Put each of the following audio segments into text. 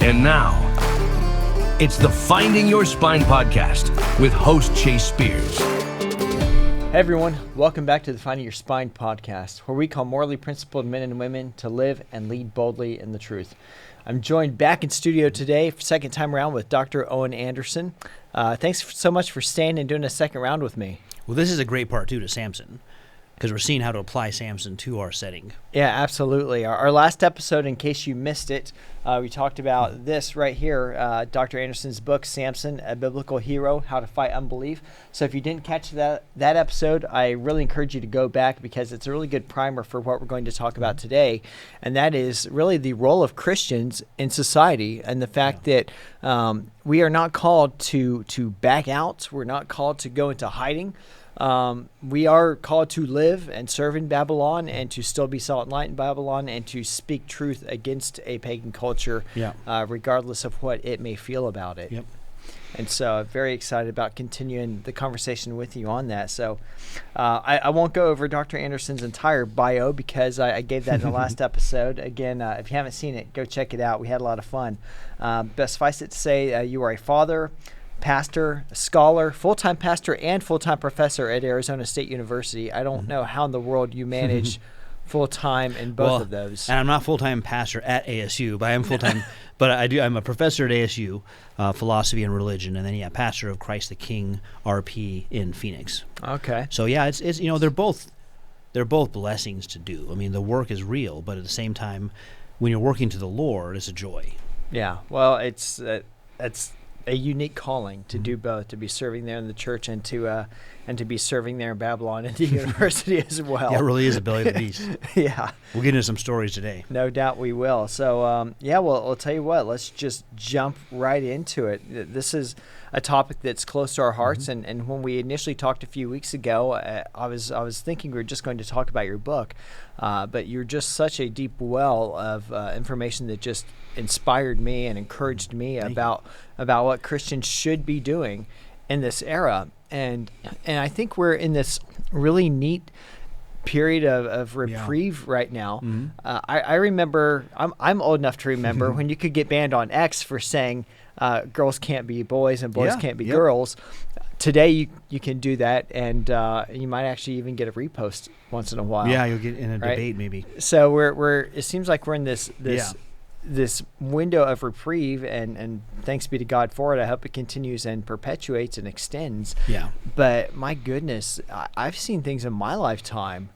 And now, it's the Finding Your Spine podcast with host Chase Spears. Hey everyone, welcome back to the Finding Your Spine podcast, where we call morally principled men and women to live and lead boldly in the truth. I'm joined back in studio today, for second time around, with Dr. Owen Anderson. Thanks so much for staying and doing a second round with me. Well, this is a great part, too, to Samson, because we're seeing how to apply Samson to our setting. Yeah, absolutely. Our last episode, in case you missed it, we talked about this right here, Dr. Anderson's book, Samson, A Biblical Hero, How to Fight Unbelief. So if you didn't catch that episode, I really encourage you to go back because it's a really good primer for what we're going to talk about today. And that is really the role of Christians in society and the fact that we are not called to back out. We're not called to go into hiding. We are called to live and serve in Babylon and to still be salt and light in Babylon and to speak truth against a pagan culture, regardless of what it may feel about it. Yep. And so I'm very excited about continuing the conversation with you on that. So I won't go over Dr. Anderson's entire bio because I gave that in the last episode. Again, if you haven't seen it, go check it out. We had a lot of fun. But suffice it to say, you are a father, pastor, scholar, full-time pastor, and full-time professor at Arizona State University. I don't know how in the world you manage full-time in both of those. And I'm not full-time pastor at ASU, but I am full-time. But I'm a professor at ASU, philosophy and religion, and then pastor of Christ the King RP in Phoenix. Okay. So it's they're both blessings to do. I mean, the work is real, but at the same time, when you're working to the Lord, it's a joy. Yeah. Well, it's a unique calling to do both, to be serving there in the church and to be serving there in Babylon and the university as well. Yeah, it really is a belly of the beast. Yeah. We'll get into some stories today. No doubt we will. So, I'll tell you what, let's just jump right into it. This is a topic that's close to our hearts, and when we initially talked a few weeks ago, I was thinking we were just going to talk about your book, but you're just such a deep well of information that just inspired me and encouraged me about what Christians should be doing in this era. And I think we're in this really neat period of reprieve right now. I remember, I'm old enough to remember when you could get banned on X for saying girls can't be boys and boys can't be girls. Today you can do that, and you might actually even get a repost once in a while. Yeah, you'll get in a debate maybe. So we're it seems like we're in this window of reprieve, and thanks be to God for it. I hope it continues and perpetuates and extends. Yeah. But my goodness, I've seen things in my lifetime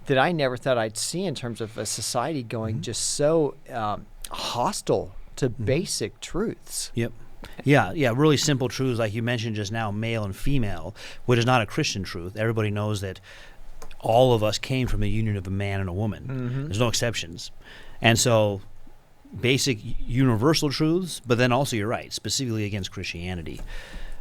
that I never thought I'd see in terms of a society going just so hostile to basic truths. Yep. Yeah, really simple truths like you mentioned just now, male and female, which is not a Christian truth. Everybody knows that all of us came from the union of a man and a woman. There's no exceptions. And so basic universal truths, but then also, you're right, specifically against Christianity.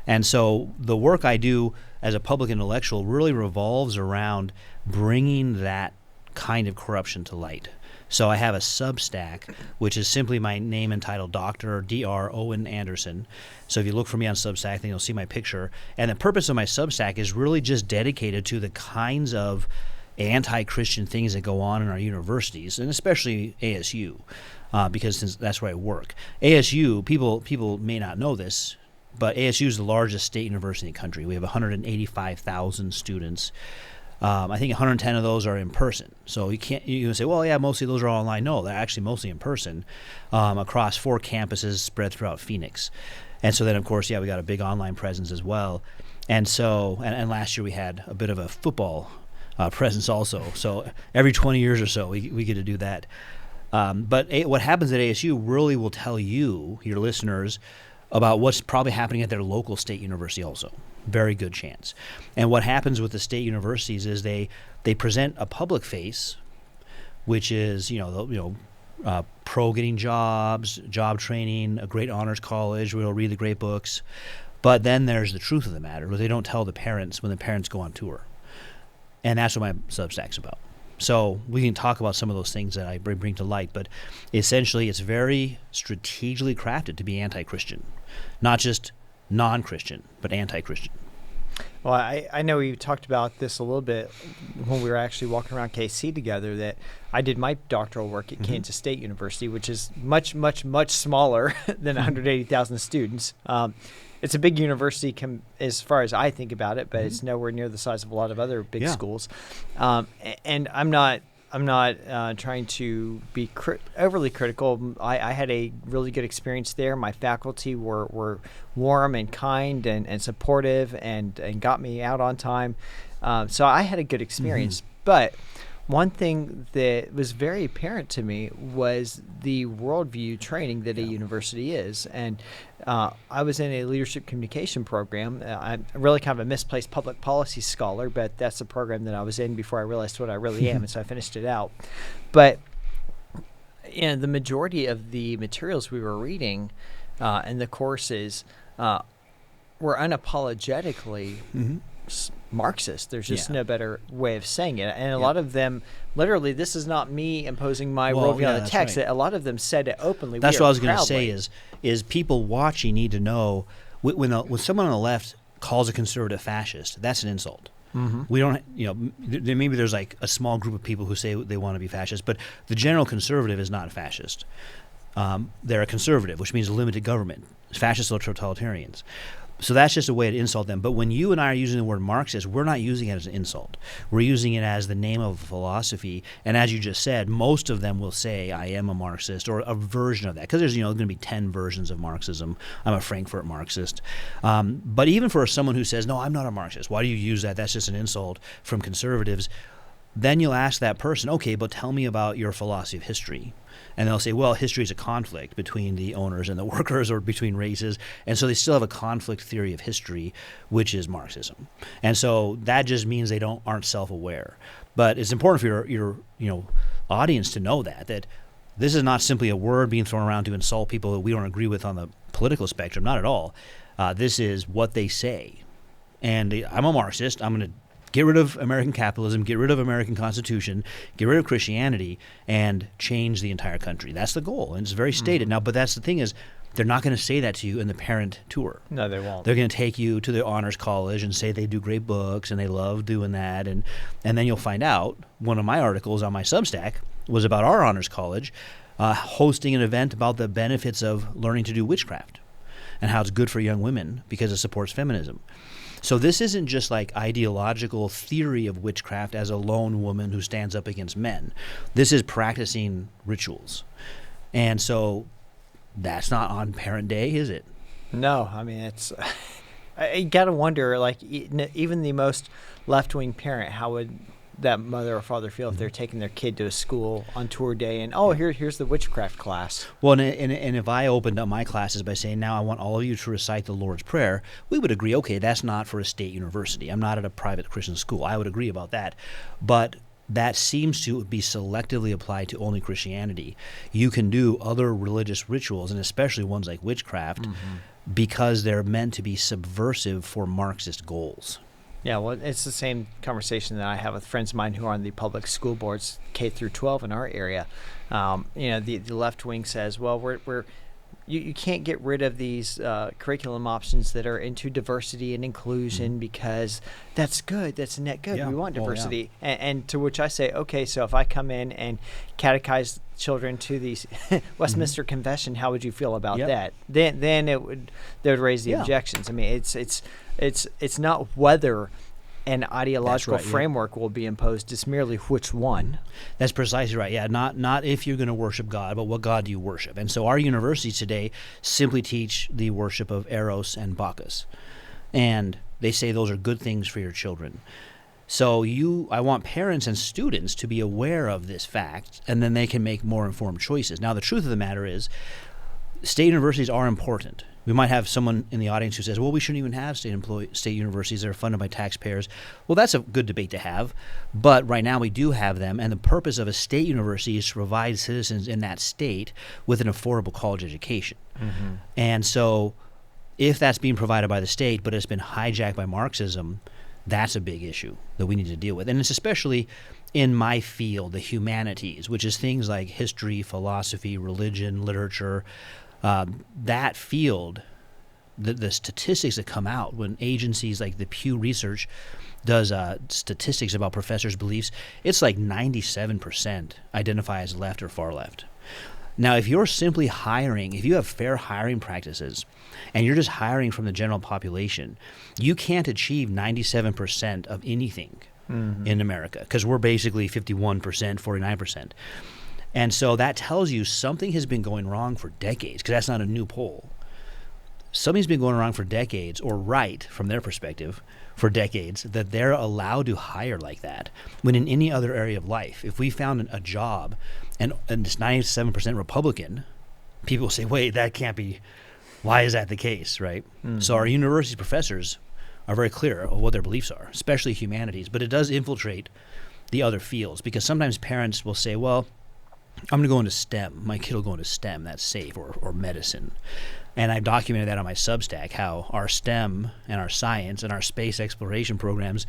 And so the work I do as a public intellectual really revolves around bringing that kind of corruption to light. So I have a Substack, which is simply my name and title, Dr. Owen Anderson. So if you look for me on Substack, then you'll see my picture. And the purpose of my Substack is really just dedicated to the kinds of anti-Christian things that go on in our universities, and especially ASU. Because since that's where I work. ASU, people may not know this, but ASU is the largest state university in the country. We have 185,000 students. I think 110 of those are in person. So you can say, well, yeah, mostly those are online. No, they're actually mostly in person across 4 campuses spread throughout Phoenix. And so then, of course, we got a big online presence as well. And so, and last year we had a bit of a football presence also. So every 20 years or so, we get to do that. But what happens at ASU really will tell you, your listeners, about what's probably happening at their local state university also. Very good chance. And what happens with the state universities is they present a public face, which is pro getting jobs, job training, a great honors college where they'll read the great books. But then there's the truth of the matter, where they don't tell the parents when the parents go on tour. And that's what my Substack's about. So we can talk about some of those things that I bring to light, but essentially it's very strategically crafted to be anti-Christian, not just non-Christian, but anti-Christian. Well, I know we talked about this a little bit when we were actually walking around KC together, that I did my doctoral work at Kansas State University, which is much, much, much smaller than 180,000 students. It's a big university as far as I think about it, but it's nowhere near the size of a lot of other big schools. And I'm not trying to be overly critical. I had a really good experience there. My faculty were warm and kind and supportive and got me out on time. So I had a good experience. But one thing that was very apparent to me was the worldview training that a university is. And I was in a leadership communication program. I'm really kind of a misplaced public policy scholar, but that's the program that I was in before I realized what I really am, and so I finished it out. But the majority of the materials we were reading and the courses were unapologetically Marxist. There's just no better way of saying it. And a lot of them, literally, this is not me imposing my worldview on the text. Right. A lot of them said it openly. That's what I was going to say is people watching need to know when someone on the left calls a conservative fascist, that's an insult. We don't, maybe there's like a small group of people who say they want to be fascist, but the general conservative is not a fascist. They're a conservative, which means limited government. Fascists are totalitarians. So that's just a way to insult them. But when you and I are using the word Marxist, we're not using it as an insult. We're using it as the name of a philosophy. And as you just said, most of them will say, I am a Marxist, or a version of that. Because there's going to be 10 versions of Marxism. I'm a Frankfurt Marxist. But even for someone who says, no, I'm not a Marxist, why do you use that? That's just an insult from conservatives. Then you'll ask that person, okay, but tell me about your philosophy of history. And they'll say, well, history is a conflict between the owners and the workers, or between races. And so they still have a conflict theory of history, which is Marxism. And so that just means they aren't self-aware. But it's important for your audience to know that this is not simply a word being thrown around to insult people that we don't agree with on the political spectrum. Not at all. This is what they say. And I'm a Marxist. I'm going to get rid of American capitalism, get rid of American Constitution, get rid of Christianity, and change the entire country. That's the goal, and it's very stated. Now, but that's the thing is, they're not going to say that to you in the parent tour. No, they won't. They're going to take you to the honors college and say they do great books and they love doing that, and then you'll find out, one of my articles on my Substack was about our honors college hosting an event about the benefits of learning to do witchcraft and how it's good for young women because it supports feminism. So this isn't just like ideological theory of witchcraft as a lone woman who stands up against men. This is practicing rituals. And so that's not on Parent Day, is it? No, I mean, it's you got to wonder, like, even the most left-wing parent, how would that mother or father feel if they're taking their kid to a school on tour day and, here's the witchcraft class? Well, and if I opened up my classes by saying, now I want all of you to recite the Lord's Prayer, we would agree, okay, that's not for a state university. I'm not at a private Christian school. I would agree about that. But that seems to be selectively applied to only Christianity. You can do other religious rituals, and especially ones like witchcraft, because they're meant to be subversive for Marxist goals. Yeah, well, it's the same conversation that I have with friends of mine who are on the public school boards, K through 12 in our area. The left wing says, well, you can't get rid of these curriculum options that are into diversity and inclusion because that's good. That's net good. Yeah. We want diversity. And to which I say, okay, so if I come in and catechize children to the Westminster Confession, how would you feel about that? Then they would raise the objections. I mean, it's not whether an ideological framework will be imposed, it's merely which one. That's precisely right. Yeah, not if you're going to worship God, but what God do you worship. And so our universities today simply teach the worship of Eros and Bacchus. And they say those are good things for your children. So I want parents and students to be aware of this fact, and then they can make more informed choices. Now, the truth of the matter is, state universities are important. We might have someone in the audience who says, well, we shouldn't even have state universities that are funded by taxpayers. Well, that's a good debate to have, but right now we do have them, and the purpose of a state university is to provide citizens in that state with an affordable college education. And so if that's being provided by the state, but it's been hijacked by Marxism, that's a big issue that we need to deal with. And it's especially in my field, the humanities, which is things like history, philosophy, religion, literature. That field the statistics that come out when agencies like the Pew Research does statistics about professors' beliefs, it's like 97% identify as left or far left. Now, if you're simply hiring, if you have fair hiring practices and you're just hiring from the general population, you can't achieve 97% of anything in America because we're basically 51%, 49%. And so that tells you something has been going wrong for decades, because that's not a new poll. Something's been going wrong for decades, or right from their perspective for decades, that they're allowed to hire like that. When in any other area of life, if we found a job and it's 97% Republican, people say, wait, that can't be, why is that the case, right? So our university professors are very clear of what their beliefs are, especially humanities, but it does infiltrate the other fields, because sometimes parents will say, well, I'm going to go into STEM. My kid will go into STEM. That's safe, or medicine. And I've documented that on my Substack, how our STEM and our science and our space exploration programs,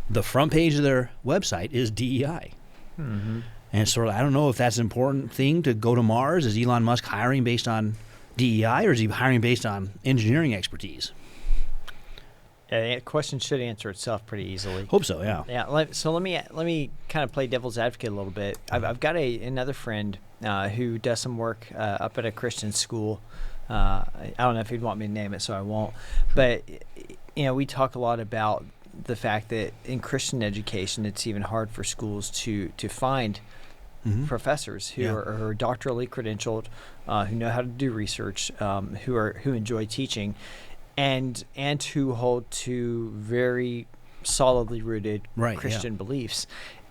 the front page of their website is DEI. And sort of, I don't know if that's an important thing to go to Mars. Is Elon Musk hiring based on DEI, or is he hiring based on engineering expertise? Yeah, the question should answer itself pretty easily. Hope so, yeah. Yeah. So let me kind of play devil's advocate a little bit. I've got another friend who does some work up at a Christian school. I don't know if he'd want me to name it, so I won't. But we talk a lot about the fact that in Christian education, it's even hard for schools to find professors who are doctorally credentialed, who know how to do research, who enjoy teaching, and who hold to very solidly rooted Christian beliefs.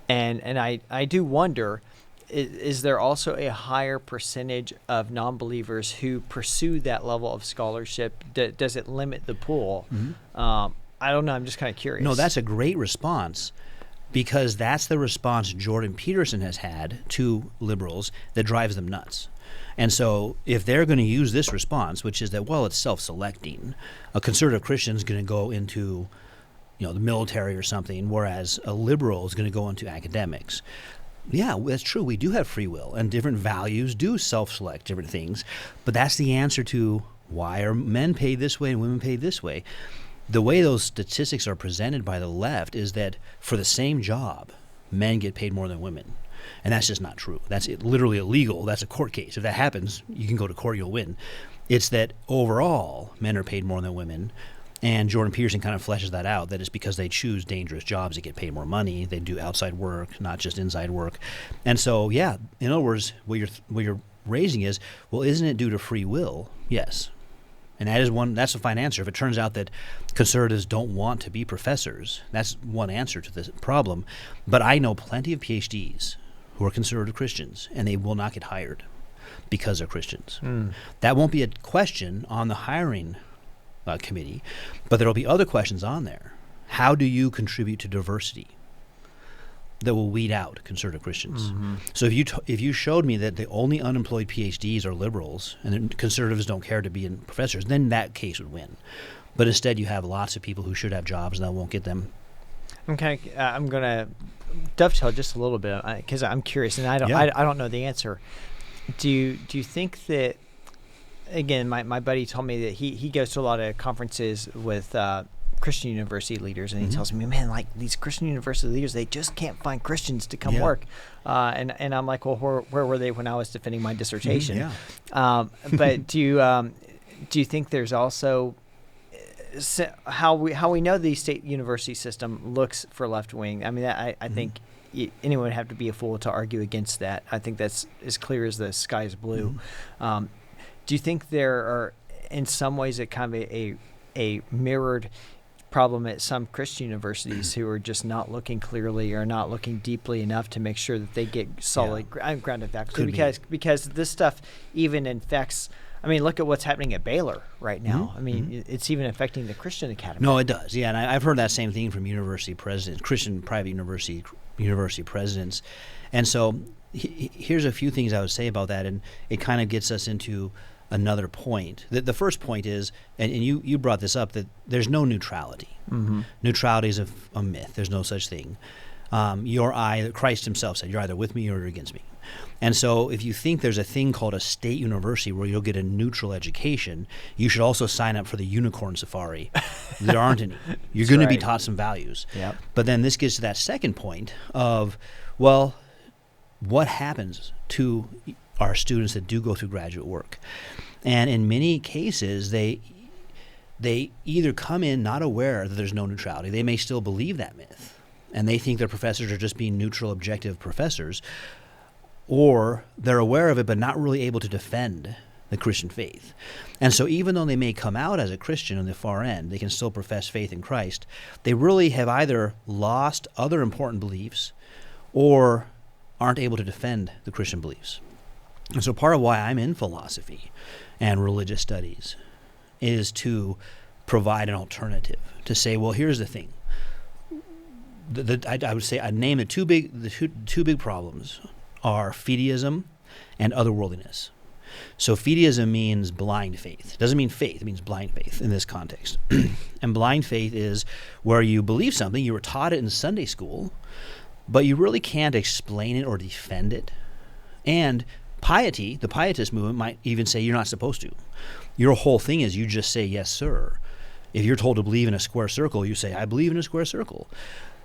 And I do wonder, is there also a higher percentage of non-believers who pursue that level of scholarship? Does it limit the pool? I don't know. I'm just kind of curious. No, that's a great response, because that's the response Jordan Peterson has had to liberals that drives them nuts. And so if they're going to use this response, which is that, well, it's self-selecting, a conservative Christian is going to go into the military or something, whereas a liberal is going to go into academics. Yeah, that's true. We do have free will, and different values do self-select different things. But that's the answer to why are men paid this way and women paid this way. The way those statistics are presented by the left is that for the same job, men get paid more than women. And that's just not true. That's literally illegal. That's a court case. If that happens, you can go to court, you'll win. It's that overall, men are paid more than women. And Jordan Peterson kind of fleshes that out, that it's because they choose dangerous jobs to get paid more money. They do outside work, not just inside work. And so, yeah, in other words, what you're raising is, well, isn't it due to free will? Yes. And that's a fine answer. If it turns out that conservatives don't want to be professors, that's one answer to this problem. But I know plenty of PhDs who are conservative Christians, and they will not get hired because they're Christians. That won't be a question on the hiring committee, but there will be other questions on there. How do you contribute to diversity that will weed out conservative Christians? So if you showed me that the only unemployed PhDs are liberals and then conservatives don't care to be professors, then that case would win. But instead, you have lots of people who should have jobs and that won't get them. I'm going to dovetail just a little bit, because I'm curious, and I don't know the answer. Do you think that, again, my buddy told me that he goes to a lot of conferences with Christian university leaders, and he tells me, man, like these Christian university leaders, they just can't find Christians to come work. And I'm like, well, where were they when I was defending my dissertation? But do you think there's also how we know the state university system looks for left wing? I mean, I think anyone would have to be a fool to argue against that. I think that's as clear as the sky is blue. Do you think there are, in some ways, a kind of a mirrored problem at some Christian universities who are just not looking clearly or not looking deeply enough to make sure that they get solid grounded faculty? Because this stuff even infects. I mean, look at what's happening at Baylor right now. I mean, it's even affecting the Christian Academy. No, it does. Yeah, and I've heard that same thing from university presidents, Christian private university presidents. And so here's a few things I would say about that, and it kind of gets us into another point. The first point is, and you brought this up, that there's no neutrality. Neutrality is a myth. There's no such thing. Christ himself said, you're either with me or you're against me. And so if you think there's a thing called a state university where you'll get a neutral education, you should also sign up for the unicorn safari. There aren't any. You're going to be taught some values. Yep. But then this gets to that second point of, well, what happens to our students that do go through graduate work? And in many cases, they either come in not aware that there's no neutrality. They may still believe that myth, and they think their professors are just being neutral, objective professors, or they're aware of it but not really able to defend the Christian faith. And so even though they may come out as a Christian on the far end, they can still profess faith in Christ. They really have either lost other important beliefs or aren't able to defend the Christian beliefs. And so part of why I'm in philosophy and religious studies is to provide an alternative, to say, well, here's the thing. I would say I'd name the two big problems are fideism and otherworldliness. So fideism means blind faith. It doesn't mean faith. It means blind faith in this context. And blind faith is where you believe something, you were taught it in Sunday school, but you really can't explain it or defend it. And piety, the pietist movement, might even say you're not supposed to. Your whole thing is you just say, yes, sir. If you're told to believe in a square circle, you say, I believe in a square circle.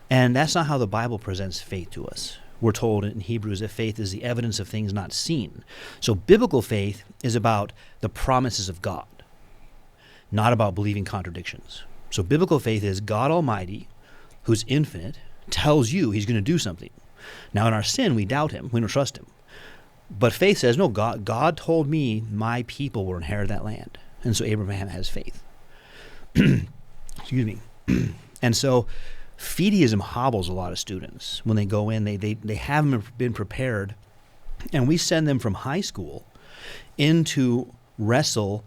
And that's not how the Bible presents faith to us. We're told in Hebrews that faith is the evidence of things not seen. So biblical faith is about the promises of God, not about believing contradictions. So biblical faith is God Almighty, who's infinite, tells you he's going to do something. Now in our sin, we doubt him. We don't trust him. But faith says, no, God told me my people will inherit that land. And so Abraham has faith. Excuse me. And so fideism hobbles a lot of students. When they go in, they haven't been prepared. And we send them from high school into wrestle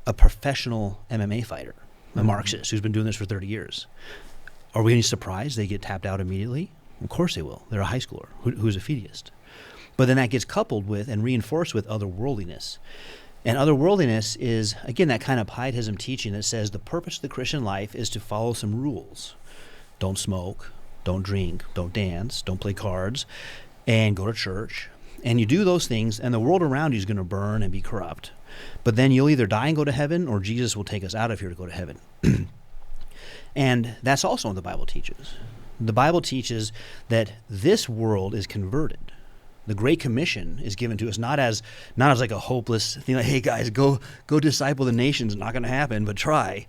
a professional MMA fighter, a Marxist who's been doing this for 30 years. Are we any surprised they get tapped out immediately? Of course they will. They're a high schooler who's a fideist. But then that gets coupled with and reinforced with otherworldliness. And otherworldliness is, again, that kind of pietism teaching that says the purpose of the Christian life is to follow some rules. Don't smoke, don't drink, don't dance, don't play cards, and go to church. And you do those things, and the world around you is going to burn and be corrupt. But then you'll either die and go to heaven, or Jesus will take us out of here to go to heaven. And that's also what the Bible teaches. The Bible teaches that this world is converted. The Great Commission is given to us not as like a hopeless thing, like, hey guys, go disciple the nations. Not going to happen, but try.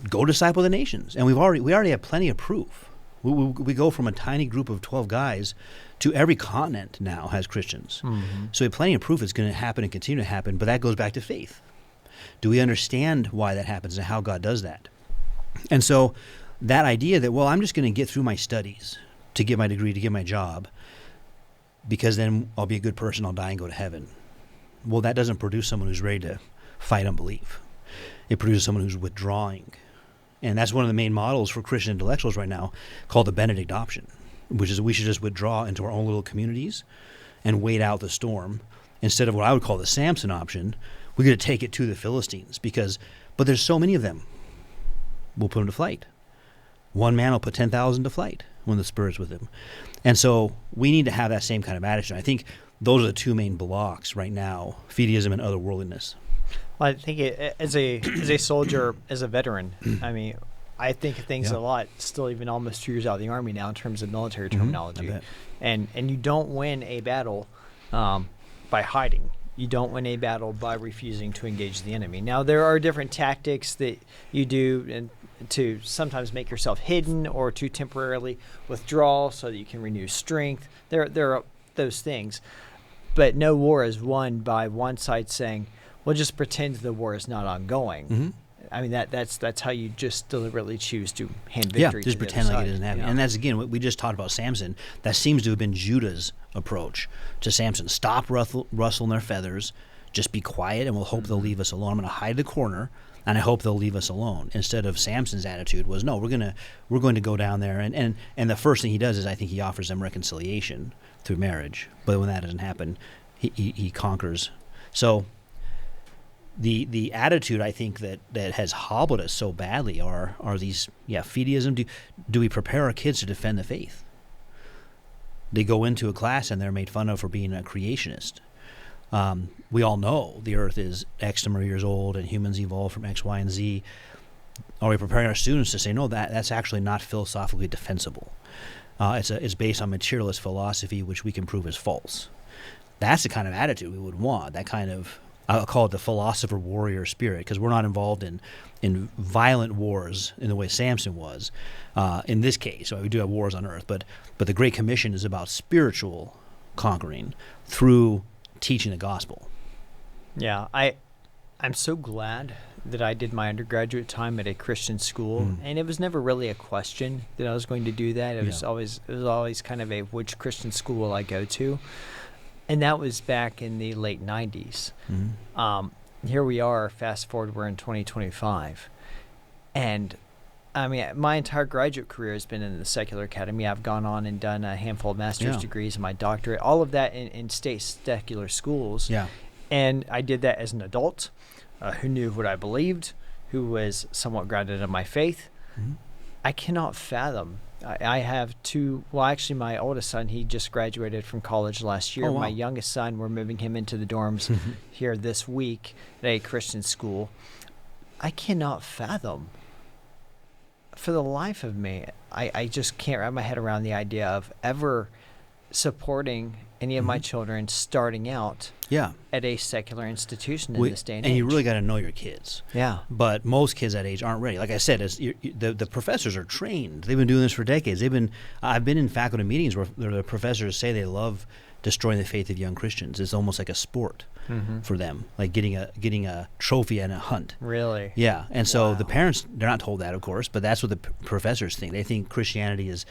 Go disciple the nations. And we already have plenty of proof. We go from a tiny group of 12 guys to every continent now has Christians. Mm-hmm. So we have plenty of proof it's going to happen and continue to happen, but that goes back to faith. Do we understand why that happens and how God does that? And so that idea that, well, I'm just going to get through my studies to get my degree, to get my job, because then I'll be a good person, I'll die and go to heaven. Well, that doesn't produce someone who's ready to fight unbelief. It produces someone who's withdrawing. And that's one of the main models for Christian intellectuals right now, called the Benedict option, which is we should just withdraw into our own little communities and wait out the storm, instead of what I would call the Samson option. We're going to take it to the Philistines, but there's so many of them. We'll put them to flight. One man will put 10,000 to flight when the Spirit's with him. And so we need to have that same kind of attitude. I think those are the two main blocks right now, fideism and otherworldliness. Well, I think as a soldier, as a veteran, I mean, I think of things a lot, still even almost 2 years out of the Army now in terms of military terminology. And you don't win a battle by hiding. You don't win a battle by refusing to engage the enemy. Now, there are different tactics that you do and to sometimes make yourself hidden or to temporarily withdraw so that you can renew strength. There are those things. But no war is won by one side saying, well, just pretend the war is not ongoing. Mm-hmm. I mean, that's how you just deliberately choose to hand victory to just the pretend other like side. it doesn't happen. And that's, again, what we just talked about Samson. That seems to have been Judah's approach to Samson. Stop rustling their feathers. Just be quiet, and we'll hope they'll leave us alone. I'm going to hide the corner, and I hope they'll leave us alone. Instead of Samson's attitude was, no, we're going to go down there. And the first thing he does is I think he offers them reconciliation through marriage. But when that doesn't happen, he conquers. So the attitude, I think, that has hobbled us so badly are these, fideism. Do we prepare our kids to defend the faith? They go into a class and they're made fun of for being a creationist. We all know the Earth is X number of years old and humans evolved from X, Y, and Z. Are we preparing our students to say, no, that's actually not philosophically defensible? It's based on materialist philosophy, which we can prove is false. That's the kind of attitude we would want, that kind of, I'll call it the philosopher-warrior spirit, because we're not involved in violent wars in the way Samson was. In this case, we do have wars on earth, but the Great Commission is about spiritual conquering through teaching the gospel. Yeah, I'm so glad that I did my undergraduate time at a Christian school, and it was never really a question that I was going to do that. It was always kind of a which Christian school will I go to, and that was back in the late 90s. Here we are, fast forward, we're in 2025, and I mean, my entire graduate career has been in the secular academy. I've gone on and done a handful of master's degrees and my doctorate, all of that in state secular schools. Yeah. And I did that as an adult who knew what I believed, who was somewhat grounded in my faith. I cannot fathom. I have actually my oldest son, he just graduated from college last year. Oh, wow. My youngest son, we're moving him into the dorms here this week at a Christian school. I cannot fathom. For the life of me, I just can't wrap my head around the idea of ever supporting any of my children starting out at a secular institution in this day and age. And you really got to know your kids. Yeah. But most kids that age aren't ready. Like I said, the professors are trained. They've been doing this for decades. I've been in faculty meetings where the professors say they love destroying the faith of young Christians. It's almost like a sport for them, like getting a trophy and a hunt. Really? Yeah. And so the parents, they're not told that, of course, but that's what the professors think. They think Christianity is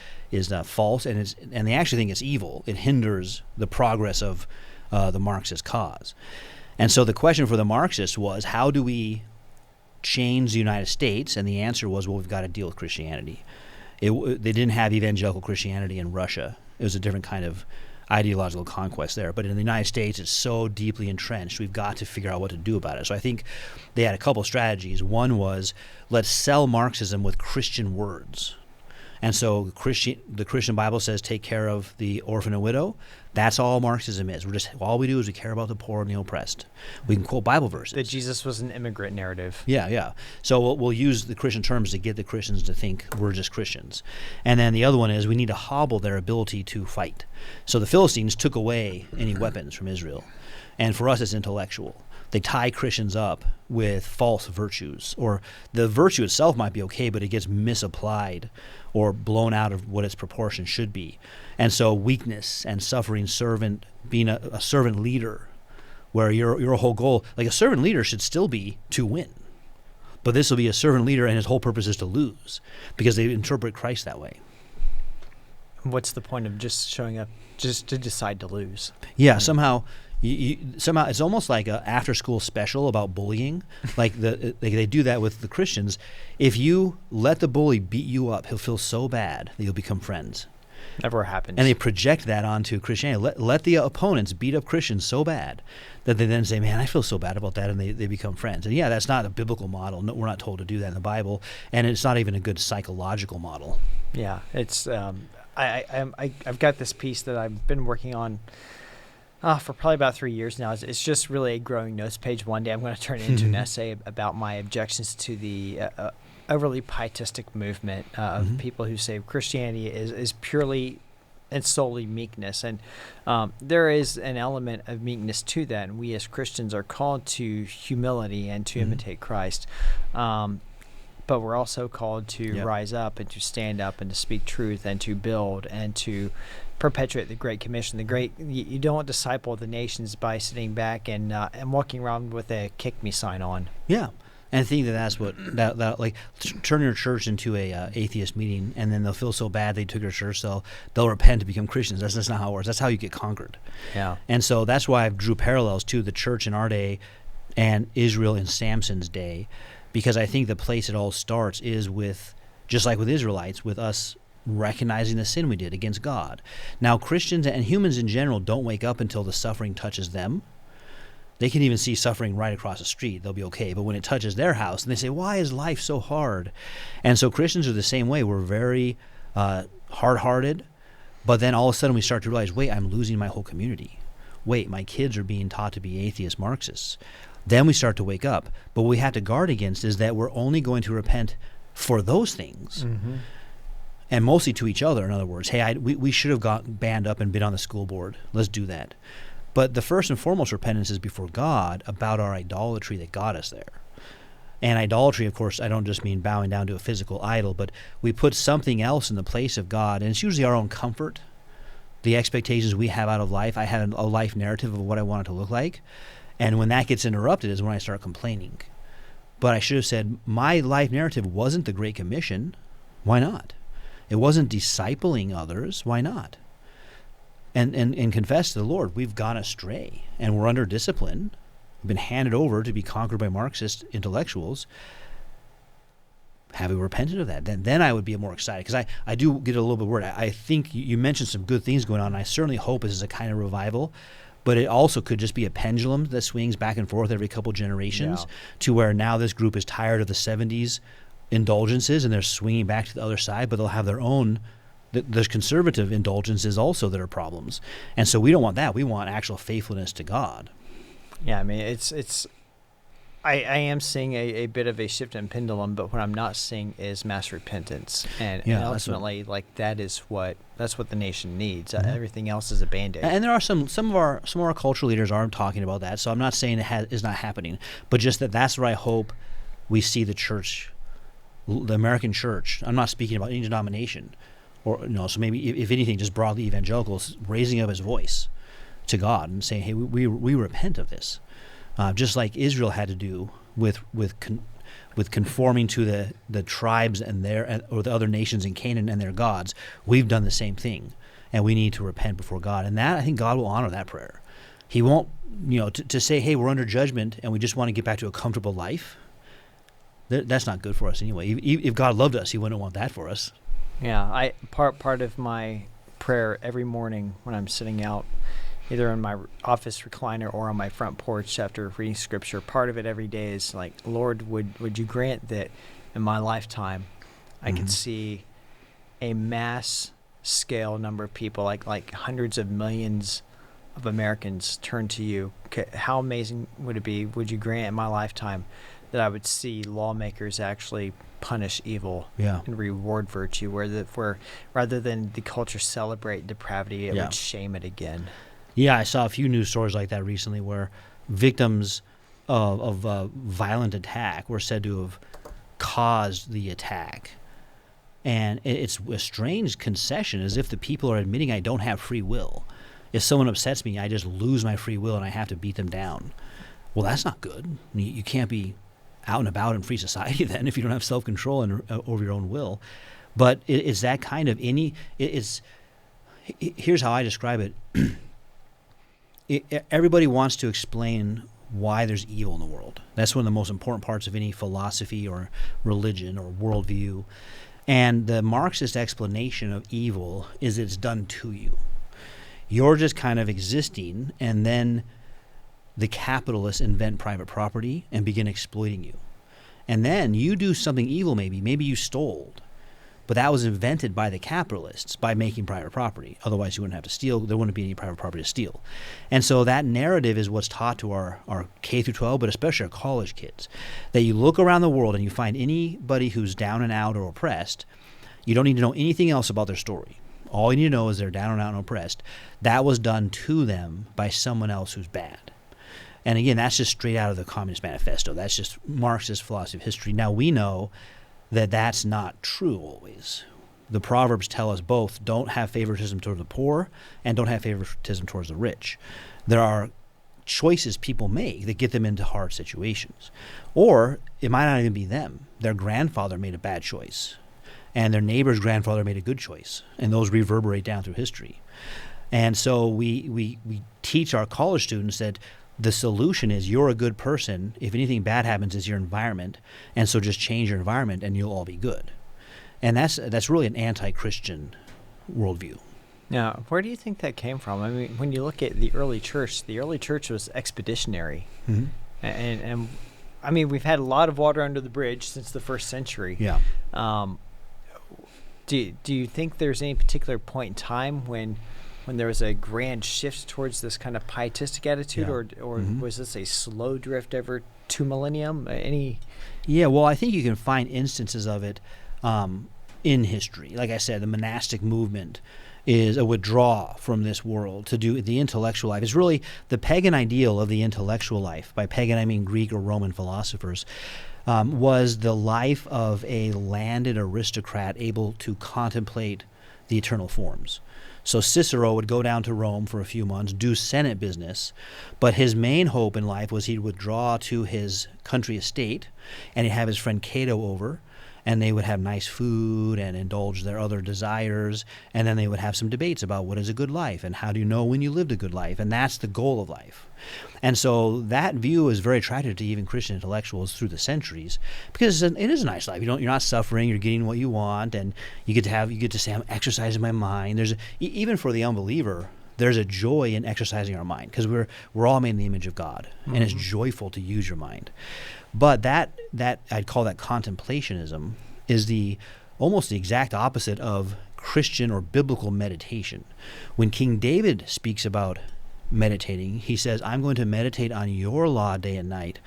false, and they actually think it's evil. It hinders the progress of the Marxist cause. And so the question for the Marxists was, how do we change the United States? And the answer was, well, we've got to deal with Christianity. They didn't have evangelical Christianity in Russia. It was a different kind of ideological conquest there. But in the United States, it's so deeply entrenched, we've got to figure out what to do about it. So I think they had a couple strategies. One was, let's sell Marxism with Christian words. And so the Christian Bible says, take care of the orphan and widow. That's all Marxism is. All we do is we care about the poor and the oppressed. We can quote Bible verses. That Jesus was an immigrant narrative. Yeah. So we'll use the Christian terms to get the Christians to think we're just Christians. And then the other one is we need to hobble their ability to fight. So the Philistines took away any weapons from Israel. And for us, it's intellectual. They tie Christians up with false virtues, or the virtue itself might be okay, but it gets misapplied or blown out of what its proportion should be. And so weakness and suffering servant, being a servant leader, where your whole goal, like a servant leader should still be to win. But this will be a servant leader and his whole purpose is to lose, because they interpret Christ that way. What's the point of just showing up just to decide to lose? Yeah, somehow it's almost like an after-school special about bullying. Like they do that with the Christians. If you let the bully beat you up, he'll feel so bad that you'll become friends. Never happens. And they project that onto Christianity. Let the opponents beat up Christians so bad that they then say, man, I feel so bad about that, and they become friends. And that's not a biblical model. No, we're not told to do that in the Bible, and it's not even a good psychological model. Yeah, it's I've got this piece that I've been working on for probably about 3 years now. It's just really a growing notes page. One day I'm going to turn it into an essay about my objections to the overly pietistic movement of people who say Christianity is purely and solely meekness. And there is an element of meekness to that. And we as Christians are called to humility and to imitate Christ. But we're also called to rise up and to stand up and to speak truth and to build and to perpetuate the Great Commission. You don't disciple the nations by sitting back and walking around with a kick me sign on. Yeah. And I think that's what that like turn your church into a atheist meeting, and then they'll feel so bad they took your church, they'll repent to become Christians. That's not how it works. That's how you get conquered. Yeah. And so that's why I've drew parallels to the church in our day and Israel in Samson's day, because I think the place it all starts is with, just like with Israelites, with us recognizing the sin we did against God. Now, Christians and humans in general don't wake up until the suffering touches them. They can even see suffering right across the street. They'll be okay. But when it touches their house, and they say, why is life so hard? And so Christians are the same way. We're very hard-hearted. But then all of a sudden we start to realize, wait, I'm losing my whole community. Wait, my kids are being taught to be atheist Marxists. Then we start to wake up. But what we have to guard against is that we're only going to repent for those things. And mostly to each other, in other words. Hey, we should have got band up and been on the school board. Let's do that. But the first and foremost repentance is before God about our idolatry that got us there. And idolatry, of course, I don't just mean bowing down to a physical idol, but we put something else in the place of God, and it's usually our own comfort, the expectations we have out of life. I had a life narrative of what I want it to look like, and when that gets interrupted is when I start complaining. But I should have said, my life narrative wasn't the Great Commission. Why not? It wasn't discipling others. Why not? And confess to the Lord, we've gone astray, and we're under discipline. Been handed over to be conquered by Marxist intellectuals. Have we repented of that? Then I would be more excited, because I do get a little bit worried. I think you mentioned some good things going on, and I certainly hope this is a kind of revival, but it also could just be a pendulum that swings back and forth every couple generations to where now this group is tired of the 70s indulgences and they're swinging back to the other side, but they'll have their own. There's conservative indulgences also that are problems. And so we don't want that. We want actual faithfulness to God. Yeah, I mean, I am seeing a bit of a shift in pendulum, but what I'm not seeing is mass repentance, and ultimately, that's what the nation needs. Everything else is a band-aid. And there are some of our cultural leaders are talking about that. So I'm not saying it is not happening, but just that's where I hope we see the church, the American church. I'm not speaking about any denomination, so maybe if anything, just broadly evangelicals raising up his voice to God and saying, hey, we repent of this, just like Israel had to do with conforming to the tribes and or the other nations in Canaan and their gods. We've done the same thing, and we need to repent before God. And that, I think God will honor that prayer. He won't, to say, hey, we're under judgment and we just want to get back to a comfortable life. That's not good for us anyway. If God loved us, He wouldn't want that for us. Yeah, part of my prayer every morning when I'm sitting out, either in my office recliner or on my front porch after reading scripture, part of it every day is like, Lord, would you grant that in my lifetime I could see a mass scale number of people, like hundreds of millions of Americans turn to you. How amazing would it be? Would you grant in my lifetime that I would see lawmakers actually punish evil and reward virtue, where rather than the culture celebrate depravity, it would shame it again. Yeah, I saw a few news stories like that recently where victims of violent attack were said to have caused the attack. And it's a strange concession, as if the people are admitting I don't have free will. If someone upsets me, I just lose my free will and I have to beat them down. Well, that's not good. You can't be out and about in free society then if you don't have self-control and over your own will. But it's that kind of here's how I describe it. Everybody wants to explain why there's evil in the world. That's one of the most important parts of any philosophy or religion or worldview. And the Marxist explanation of evil is it's done to you. You're just kind of existing, and then the capitalists invent private property and begin exploiting you. And then you do something evil maybe you stole. But that was invented by the capitalists by making private property. Otherwise, you wouldn't have to steal. There wouldn't be any private property to steal. And so that narrative is what's taught to our K through 12, but especially our college kids. That you look around the world and you find anybody who's down and out or oppressed, you don't need to know anything else about their story. All you need to know is they're down and out and oppressed. That was done to them by someone else who's bad. And again, that's just straight out of the Communist Manifesto. That's just Marxist philosophy of history. Now we know that that's not true always. The Proverbs tell us both, don't have favoritism toward the poor and don't have favoritism towards the rich. There are choices people make that get them into hard situations. Or it might not even be them. Their grandfather made a bad choice and their neighbor's grandfather made a good choice, and those reverberate down through history. And so we teach our college students that the solution is you're a good person. If anything bad happens, it's your environment. And so just change your environment and you'll all be good. And that's really an anti-Christian worldview. Now, where do you think that came from? I mean, when you look at the early church was expeditionary. Mm-hmm. And I mean, we've had a lot of water under the bridge since the first century. Yeah. Do you think there's any particular point in time when there was a grand shift towards this kind of pietistic attitude, or was this a slow drift over 2 millennium? Yeah, well, I think you can find instances of it in history. Like I said, the monastic movement is a withdrawal from this world to do the intellectual life. It's really the pagan ideal of the intellectual life. By pagan, I mean Greek or Roman philosophers. Was the life of a landed aristocrat able to contemplate the eternal forms. So Cicero would go down to Rome for a few months, do Senate business, but his main hope in life was he'd withdraw to his country estate, and he'd have his friend Cato over, and they would have nice food and indulge their other desires, and then they would have some debates about what is a good life and how do you know when you lived a good life, and that's the goal of life. And so that view is very attractive to even Christian intellectuals through the centuries, because it is a nice life. You're not suffering. You're getting what you want, and you get to say, I'm exercising my mind. Even for the unbeliever, there's a joy in exercising our mind, because we're all made in the image of God, and it's joyful to use your mind. But that I'd call that contemplationism is almost the exact opposite of Christian or biblical meditation. When King David speaks about meditating, he says, I'm going to meditate on your law day and night,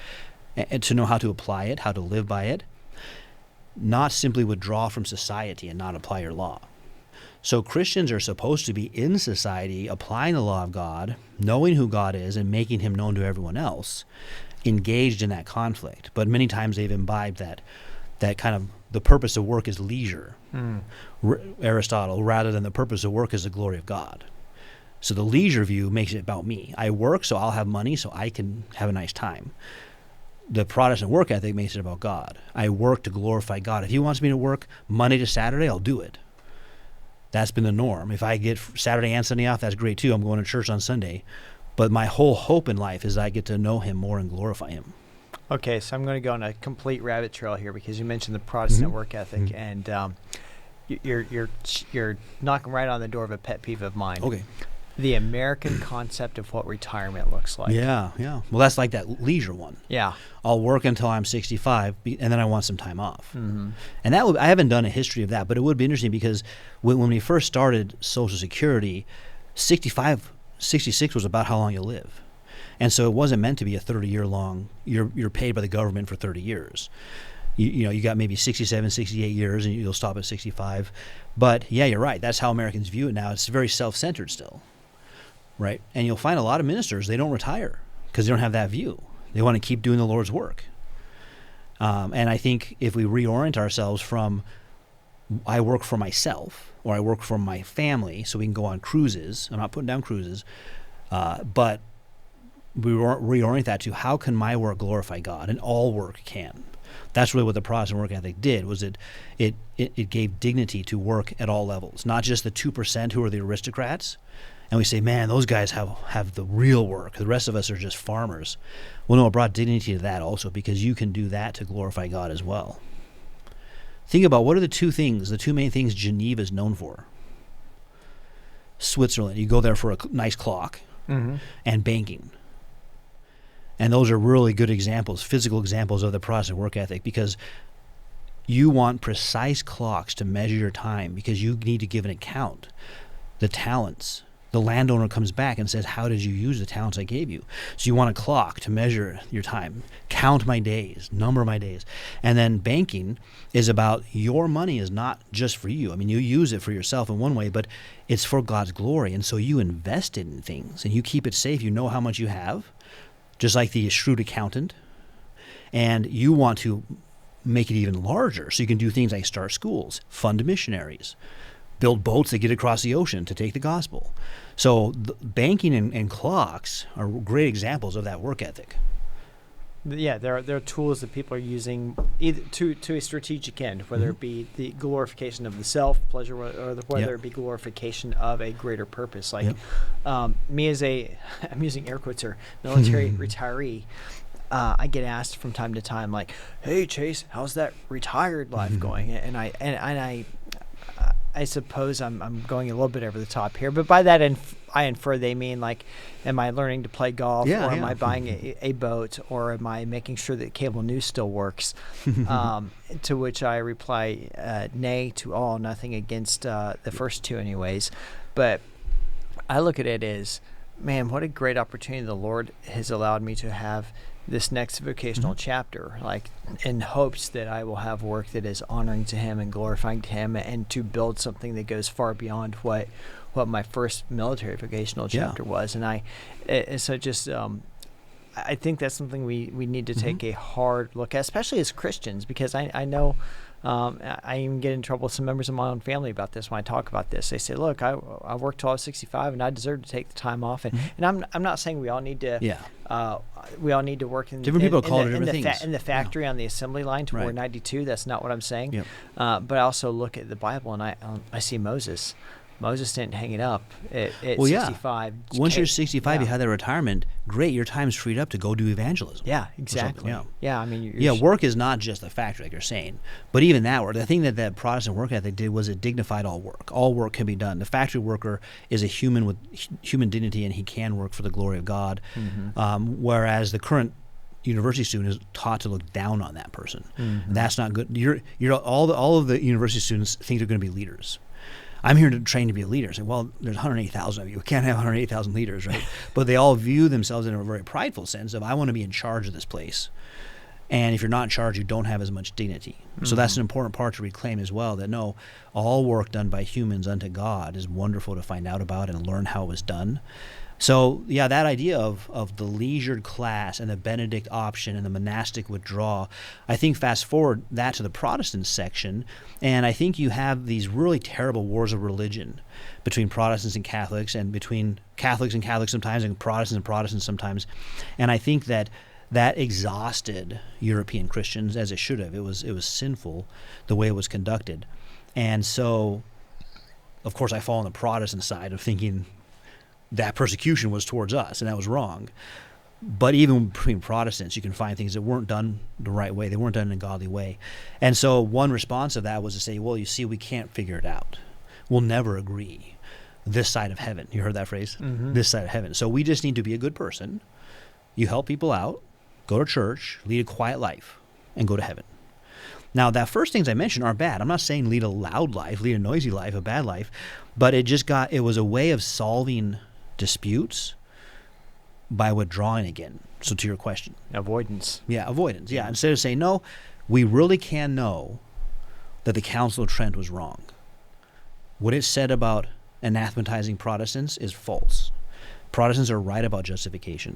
and to know how to apply it, how to live by it, not simply withdraw from society and not apply your law. So Christians are supposed to be in society, applying the law of God, knowing who God is and making him known to everyone else, engaged in that conflict. But many times they've imbibed that kind of the purpose of work is leisure, Aristotle, rather than the purpose of work is the glory of God. So the leisure view makes it about me. I work so I'll have money so I can have a nice time. The Protestant work ethic makes it about God. I work to glorify God. If he wants me to work Monday to Saturday, I'll do it. That's been the norm. If I get Saturday and Sunday off, that's great too. I'm going to church on Sunday. But my whole hope in life is I get to know him more and glorify him. Okay, so I'm going to go on a complete rabbit trail here, because you mentioned the Protestant work ethic, and you're knocking right on the door of a pet peeve of mine. Okay. The American concept of what retirement looks like. Yeah. Well, that's like that leisure one. Yeah. I'll work until I'm 65, and then I want some time off. And I haven't done a history of that, but it would be interesting, because when we first started Social Security, 66 was about how long you live. And so it wasn't meant to be a 30-year long, you're paid by the government for 30 years. You got maybe 67, 68 years, and you'll stop at 65. But yeah, you're right. That's how Americans view it now. It's very self-centered still. Right? And you'll find a lot of ministers, they don't retire because they don't have that view. They want to keep doing the Lord's work. And I think if we reorient ourselves from I work for myself or I work for my family so we can go on cruises, I'm not putting down cruises, but we reorient that to how can my work glorify God, and all work can. That's really what the Protestant work ethic did, was it gave dignity to work at all levels, not just the 2% who are the aristocrats. And we say, man, those guys have the real work. The rest of us are just farmers. Well, no, it brought dignity to that also, because you can do that to glorify God as well. Think about what are the two main things Geneva is known for. Switzerland, you go there for a nice clock, and banking. And those are really good examples, physical examples of the Protestant work ethic, because you want precise clocks to measure your time, because you need to give an account. The talents. The landowner comes back and says, how did you use the talents I gave you? So you want a clock to measure your time, count my days, number my days. And then banking is about your money is not just for you. I mean, you use it for yourself in one way, but it's for God's glory. And so you invest it in things and you keep it safe. You know how much you have, just like the shrewd accountant. And you want to make it even larger so you can do things like start schools, fund missionaries, build boats that get across the ocean to take the gospel. So banking and clocks are great examples of that work ethic. Yeah, there are tools that people are using either to a strategic end, whether it be the glorification of the self, pleasure, or whether it be glorification of a greater purpose. Like me as I'm using air quotes here, military retiree, I get asked from time to time, like, "Hey Chase, how's that retired life going?" And I suppose I'm going a little bit over the top here, but by that I infer they mean like, am I learning to play golf, or am I buying a boat, or am I making sure that cable news still works? To which I reply, nay to all, nothing against the first two anyways. But I look at it as, man, what a great opportunity the Lord has allowed me to have this next vocational chapter, like in hopes that I will have work that is honoring to Him and glorifying to Him, and to build something that goes far beyond what my first military vocational chapter was. And I think that's something we need to take a hard look at, especially as Christians, because I know I even get in trouble with some members of my own family about this when I talk about this. They say, look, I worked till I was 65 and I deserve to take the time off. And I'm not saying we all need to work in different people call it different things. In the factory on the assembly line to wear 92. That's not what I'm saying. But I also look at the Bible and I see Moses. Moses didn't hang it up at 65. Once you're 65, you have that retirement. Great, your time's freed up to go do evangelism. Yeah, exactly. Yeah, I mean, work is not just a factory, like you're saying. But even that work, the thing that Protestant work ethic did was it dignified all work. All work can be done. The factory worker is a human with human dignity, and he can work for the glory of God. Whereas the current university student is taught to look down on that person. That's not good. You're all of the university students think they're going to be leaders. I'm here to train to be a leader. So, well, there's 180,000 of you. We can't have 180,000 leaders, right? But they all view themselves in a very prideful sense of, I want to be in charge of this place. And if you're not in charge, you don't have as much dignity. So that's an important part to reclaim as well, that no, all work done by humans unto God is wonderful to find out about and learn how it was done. So, yeah, that idea of the leisured class and the Benedict option and the monastic withdrawal, I think fast forward that to the Protestant section, and I think you have these really terrible wars of religion between Protestants and between Catholics and Catholics sometimes, and Protestants sometimes. And I think that exhausted European Christians, as it should have. It was sinful the way it was conducted. And so, of course, I fall on the Protestant side of thinking that persecution was towards us, and that was wrong. But even between Protestants, you can find things that weren't done the right way. They weren't done in a godly way. And so one response of that was to say, well, you see, we can't figure it out. We'll never agree. This side of heaven. You heard that phrase? This side of heaven. So we just need to be a good person. You help people out, go to church, lead a quiet life, and go to heaven. Now, that first things I mentioned aren't bad. I'm not saying lead a loud life, lead a noisy life, a bad life, but it was a way of solving disputes by withdrawing again. So to your question. Avoidance. Yeah, avoidance. Yeah, instead of saying, no, we really can know that the Council of Trent was wrong. What it said about anathematizing Protestants is false. Protestants are right about justification.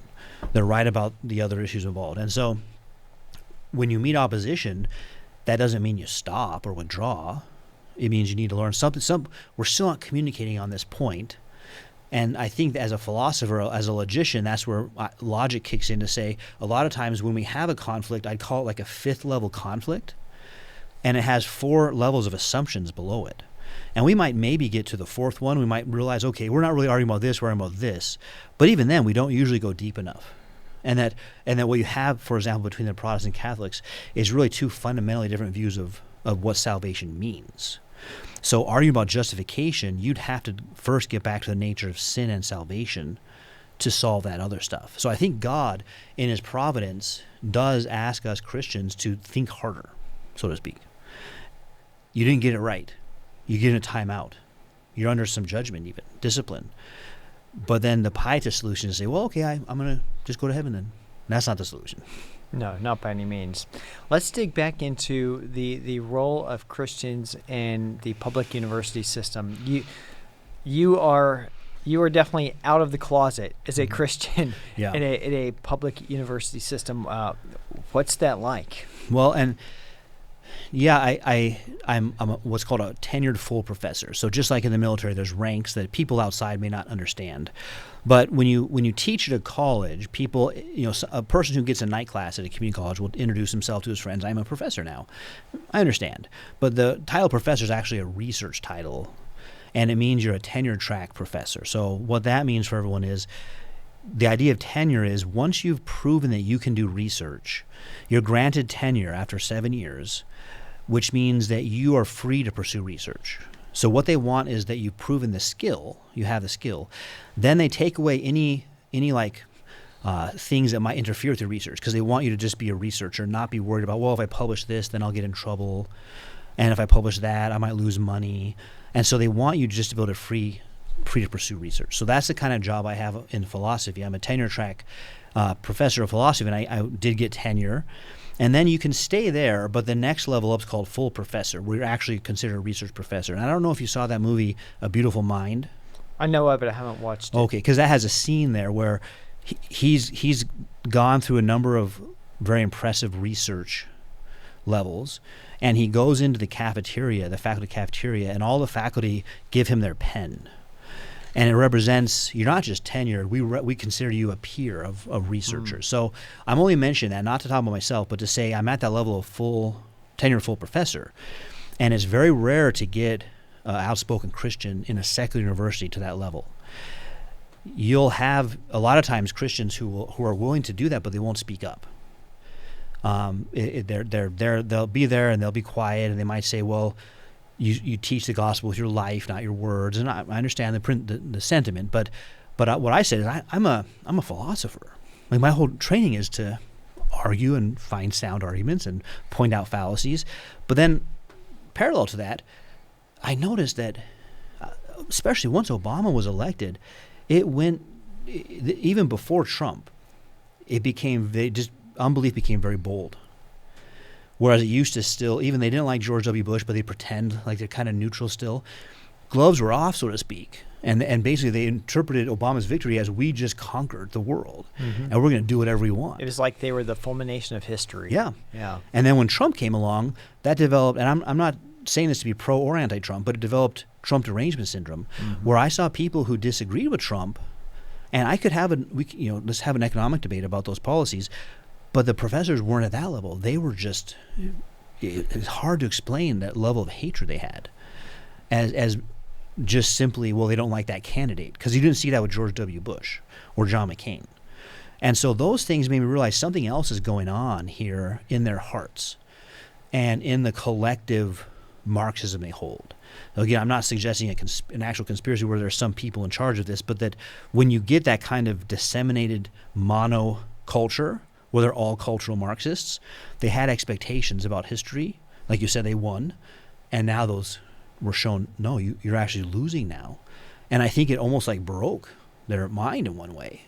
They're right about the other issues involved. And so when you meet opposition, that doesn't mean you stop or withdraw. It means you need to learn something. We're still not communicating on this point. And I think that as a philosopher, as a logician, that's where logic kicks in to say, a lot of times when we have a conflict, I'd call it like a fifth level conflict, and it has 4 levels of assumptions below it. And we might maybe get to the 4th one. We might realize, okay, we're not really arguing about this, we're arguing about this. But even then, we don't usually go deep enough. And that what you have, for example, between the Protestant and Catholics is really 2 fundamentally different views of what salvation means. So arguing about justification, you'd have to first get back to the nature of sin and salvation to solve that other stuff. So I think God, in His providence, does ask us Christians to think harder, so to speak. You didn't get it right. You get a timeout. You're under some judgment, even discipline. But then the pietist solution is to say, well, okay, I'm going to just go to heaven then. And that's not the solution. No, not by any means. Let's dig back into the role of Christians in the public university system. You are definitely out of the closet as a Christian in a public university system. What's that like? Well, and I'm what's called a tenured full professor. So just like in the military, there's ranks that people outside may not understand. But when you teach at a college, people, a person who gets a night class at a community college will introduce himself to his friends. I'm a professor now. I understand. But the title professor is actually a research title, and it means you're a tenure track professor. So what that means for everyone is the idea of tenure is once you've proven that you can do research, you're granted tenure after 7 years, which means that you are free to pursue research. So what they want is that you've proven the skill, you have the skill. Then they take away any like things that might interfere with your research, because they want you to just be a researcher, not be worried about, well, if I publish this, then I'll get in trouble. And if I publish that, I might lose money. And so they want you just to be able to free to pursue research. So that's the kind of job I have in philosophy. I'm a tenure track professor of philosophy, and I did get tenure. And then you can stay there, but the next level up is called full professor, where you're actually considered a research professor. And I don't know if you saw that movie, A Beautiful Mind. I know of it, but I haven't watched it. Okay, because that has a scene there where he's gone through a number of very impressive research levels, and he goes into the cafeteria, the faculty cafeteria, and all the faculty give him their pen. And it represents, you're not just tenured, we consider you a peer of researchers. So I'm only mentioning that, not to talk about myself, but to say I'm at that level of tenured full professor. And it's very rare to get outspoken Christian in a secular university to that level. You'll have, a lot of times, Christians who are willing to do that, but they won't speak up. They'll be there and they'll be quiet, and they might say, well, you teach the gospel with your life, not your words. And I understand the sentiment, but what I said is I'm a philosopher. Like, my whole training is to argue and find sound arguments and point out fallacies. But then, parallel to that, I noticed that, especially once Obama was elected, even before Trump, unbelief became very bold. Whereas it used to still, even they didn't like George W. Bush, but they pretend like they're kind of neutral still. Gloves were off, so to speak. And basically they interpreted Obama's victory as, we just conquered the world, and we're going to do whatever we want. It was like they were the fulmination of history. Yeah. Yeah. And then when Trump came along, that developed, and I'm not saying this to be pro or anti-Trump, but it developed Trump derangement syndrome, where I saw people who disagreed with Trump, and I could have let's have an economic debate about those policies, but the professors weren't at that level. They were just, it's hard to explain that level of hatred they had as just simply, well, they don't like that candidate, because you didn't see that with George W. Bush or John McCain. And so those things made me realize something else is going on here in their hearts and in the collective Marxism they hold. Again, I'm not suggesting an actual conspiracy where there's some people in charge of this, but that when you get that kind of disseminated monoculture, where they're all cultural Marxists, they had expectations about history. Like you said, they won, and now those were shown, no, you're actually losing now. And I think it almost like broke their mind in one way.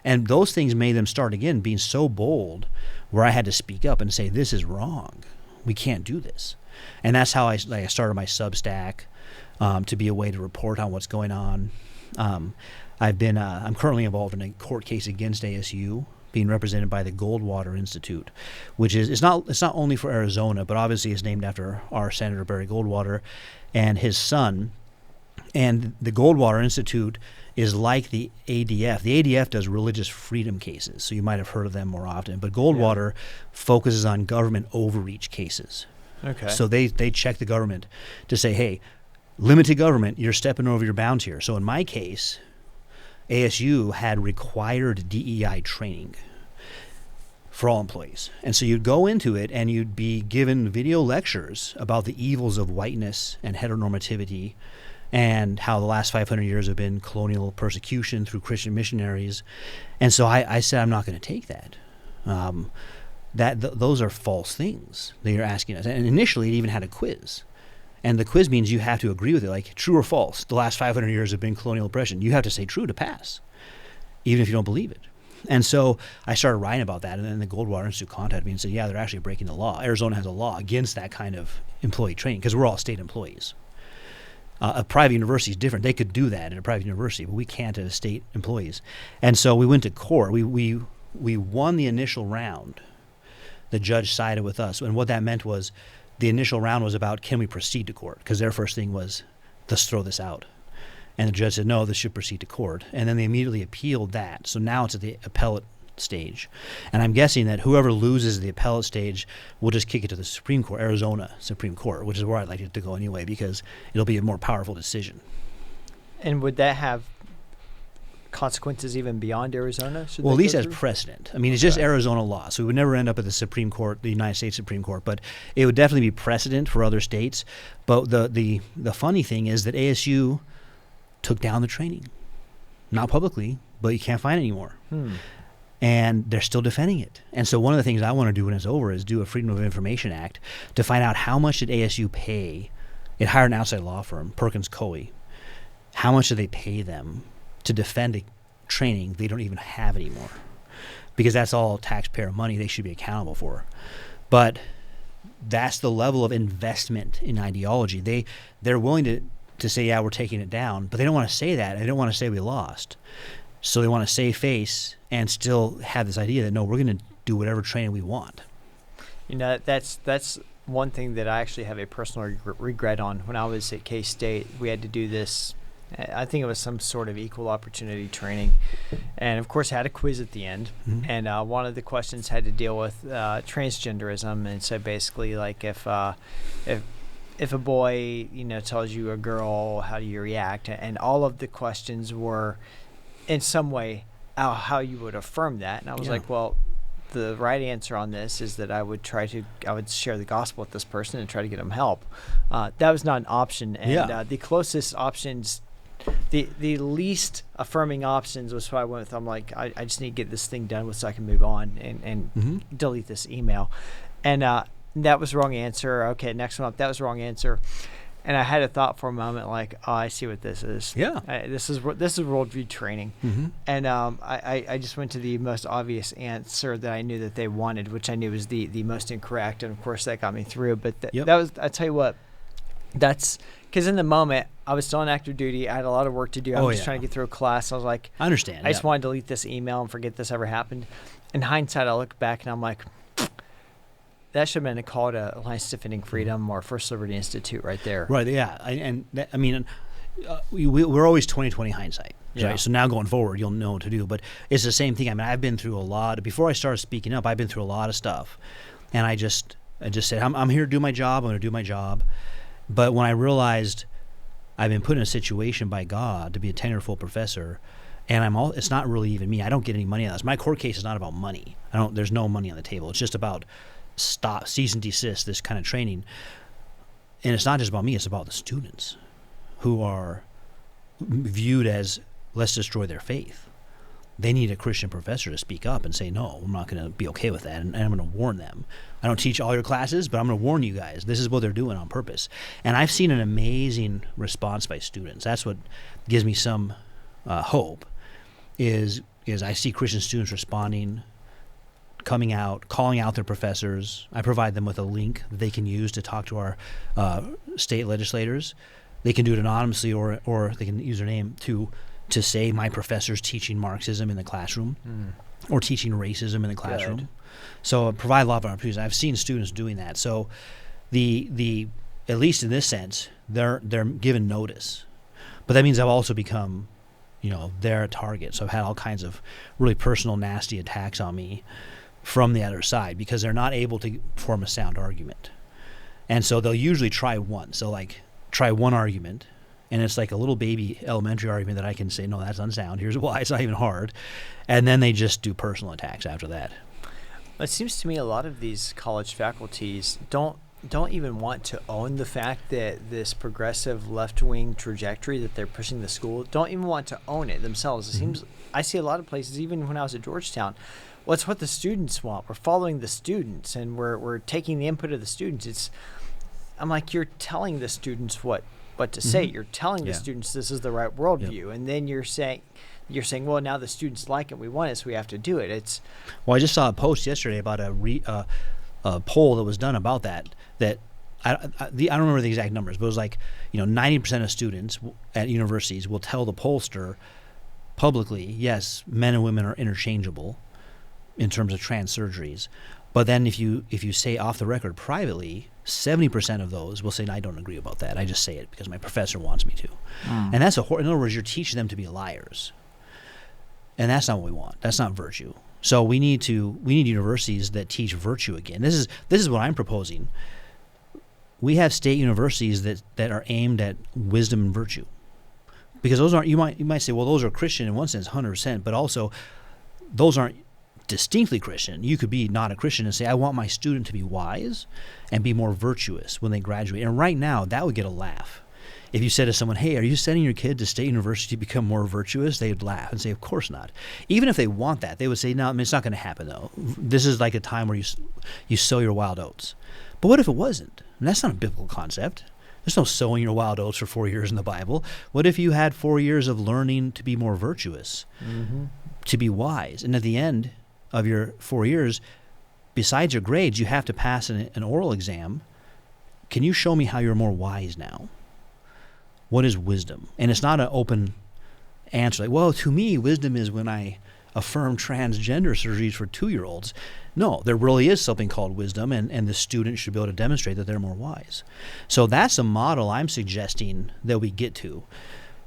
And those things made them start again being so bold, where I had to speak up and say, this is wrong. We can't do this. And that's how I started my Substack, to be a way to report on what's going on. I'm currently involved in a court case against ASU, being represented by the Goldwater Institute, which is, it's not only for Arizona, but obviously it's named after our Senator Barry Goldwater and his son. And the Goldwater Institute is like the ADF. The ADF does religious freedom cases, so you might have heard of them more often. But Goldwater focuses on government overreach cases. Okay. So they check the government to say, hey, limited government, you're stepping over your bounds here. So in my case, ASU had required DEI training for all employees. And so you'd go into it and you'd be given video lectures about the evils of whiteness and heteronormativity, and how the last 500 years have been colonial persecution through Christian missionaries. And so I said, I'm not going to take that. Those are false things that you're asking us. And initially it even had a quiz. And the quiz means you have to agree with it, like true or false. The last 500 years have been colonial oppression. You have to say true to pass, even if you don't believe it. And so I started writing about that, and then the Goldwater Institute contacted me and said, yeah, they're actually breaking the law. Arizona has a law against that kind of employee training, because we're all state employees. A private university is different. They could do that in a private university, but we can't as state employees. And so we went to court. We won the initial round. The judge sided with us. And what that meant was the initial round was about, can we proceed to court? Because their first thing was, let's throw this out. And the judge said, no, this should proceed to court. And then they immediately appealed that. So now it's at the appellate stage. And I'm guessing that whoever loses the appellate stage will just kick it to the Supreme Court, Arizona Supreme Court, which is where I'd like it to go anyway, because it'll be a more powerful decision. And would that have consequences even beyond Arizona? Well, at least as precedent. I mean, it's just Arizona law, so we would never end up at the Supreme Court, the United States Supreme Court, but it would definitely be precedent for other states. But the funny thing is that ASU took down the training. Not publicly, but you can't find it anymore. And they're still defending it. And so one of the things I want to do when it's over is do a Freedom of Information Act to find out how much did ASU pay. It hired an outside law firm, Perkins Coie. How much do they pay them to defend a training they don't even have anymore? Because that's all taxpayer money they should be accountable for. But that's the level of investment in ideology. They're willing to say, yeah, we're taking it down, but they don't want to say that. They don't want to say we lost. So they want to save face and still have this idea that, no, we're going to do whatever training we want. You know, that's one thing that I actually have a personal regret on. When I was at K-State, we had to do this. I think it was some sort of equal opportunity training. And, of course, had a quiz at the end. And one of the questions had to deal with transgenderism. And so basically, like, if a boy, tells you a girl, how do you react? And all of the questions were in some way how you would affirm that. And I was like, well, the right answer on this is that I would share the gospel with this person and try to get them help. That was not an option. And the closest options, the least affirming options was what I went with. I'm like, I just need to get this thing done with so I can move on and delete this email. And that was the wrong answer. Okay, next one up, that was the wrong answer. And I had a thought for a moment, like, oh, I see what this is. Yeah. This is worldview training. And I just went to the most obvious answer that I knew that they wanted, which I knew was the most incorrect. And, of course, that got me through. But that was, I tell you what, that's because in the moment, I was still on active duty. I had a lot of work to do. I was just trying to get through a class. I was like, I understand. I just wanted to delete this email and forget this ever happened. In hindsight, I look back and I'm like, that should have been a call to Alliance Defending Freedom or First Liberty Institute right there. Right, yeah. We're always 20/20 hindsight. Right? So now going forward, you'll know what to do. But it's the same thing. I mean, I've been through a lot. Before I started speaking up, I've been through a lot of stuff. And I just said, I'm here to do my job. I'm going to do my job. But when I realized I've been put in a situation by God to be a tenure-full professor, and it's not really even me. I don't get any money on this. My court case is not about money. There's no money on the table. It's just about cease and desist this kind of training. And it's not just about me, it's about the students who are viewed as, let's destroy their faith. They need a Christian professor to speak up and say, no, I'm not going to be okay with that, and I'm going to warn them. I don't teach all your classes, but I'm going to warn you guys. This is what they're doing on purpose. And I've seen an amazing response by students. That's what gives me some hope, is I see Christian students responding, coming out, calling out their professors. I provide them with a link that they can use to talk to our state legislators. They can do it anonymously, or they can use their name to say, my professor's teaching Marxism in the classroom or teaching racism in the classroom. Good. So provide a lot of opportunities. I've seen students doing that. So the at least in this sense, they're given notice. But that means I've also become, their target. So I've had all kinds of really personal, nasty attacks on me from the other side because they're not able to form a sound argument. And so they'll usually try once. They'll try one argument, and it's like a little baby elementary argument that I can say, no, that's unsound. Here's why. It's not even hard. And then they just do personal attacks after that. It seems to me a lot of these college faculties don't even want to own the fact that this progressive left-wing trajectory that they're pushing the school, don't even want to own it themselves. It seems I see a lot of places, even when I was at Georgetown, well, it's what the students want. We're following the students, and we're taking the input of the students. I'm like, you're telling the students what to say. You're telling the students this is the right worldview, and then you're saying, well, now the students like it, we want it, so we have to do it. Well, I just saw a post yesterday about a poll that was done about that I don't remember the exact numbers, but it was like 90% of students at universities will tell the pollster publicly, yes, men and women are interchangeable in terms of trans surgeries. But then if you say off the record privately, 70% of those will say, no, I don't agree about that. I just say it because my professor wants me to. And that's in other words, you're teaching them to be liars. And that's not what we want. That's not virtue. So we need universities that teach virtue again. This is what I'm proposing. We have state universities that are aimed at wisdom and virtue. Because those aren't, you might say, well, those are Christian in one sense, 100%, but also those aren't distinctly Christian. You could be not a Christian and say, I want my student to be wise and be more virtuous when they graduate. And right now, that would get a laugh. If you said to someone, hey, are you sending your kid to state university to become more virtuous? They would laugh and say, of course not. Even if they want that, they would say, no, I mean, it's not going to happen, though. This is like a time where you sow your wild oats. But what if it wasn't? And that's not a biblical concept. There's no sowing your wild oats for 4 years in the Bible. What if you had 4 years of learning to be more virtuous, to be wise? And at the end of your 4 years, besides your grades, you have to pass an oral exam. Can you show me how you're more wise now? What is wisdom? And it's not an open answer like, well, to me, wisdom is when I affirm transgender surgeries for 2-year-olds. No, there really is something called wisdom, and the student should be able to demonstrate that they're more wise. So that's a model I'm suggesting that we get to.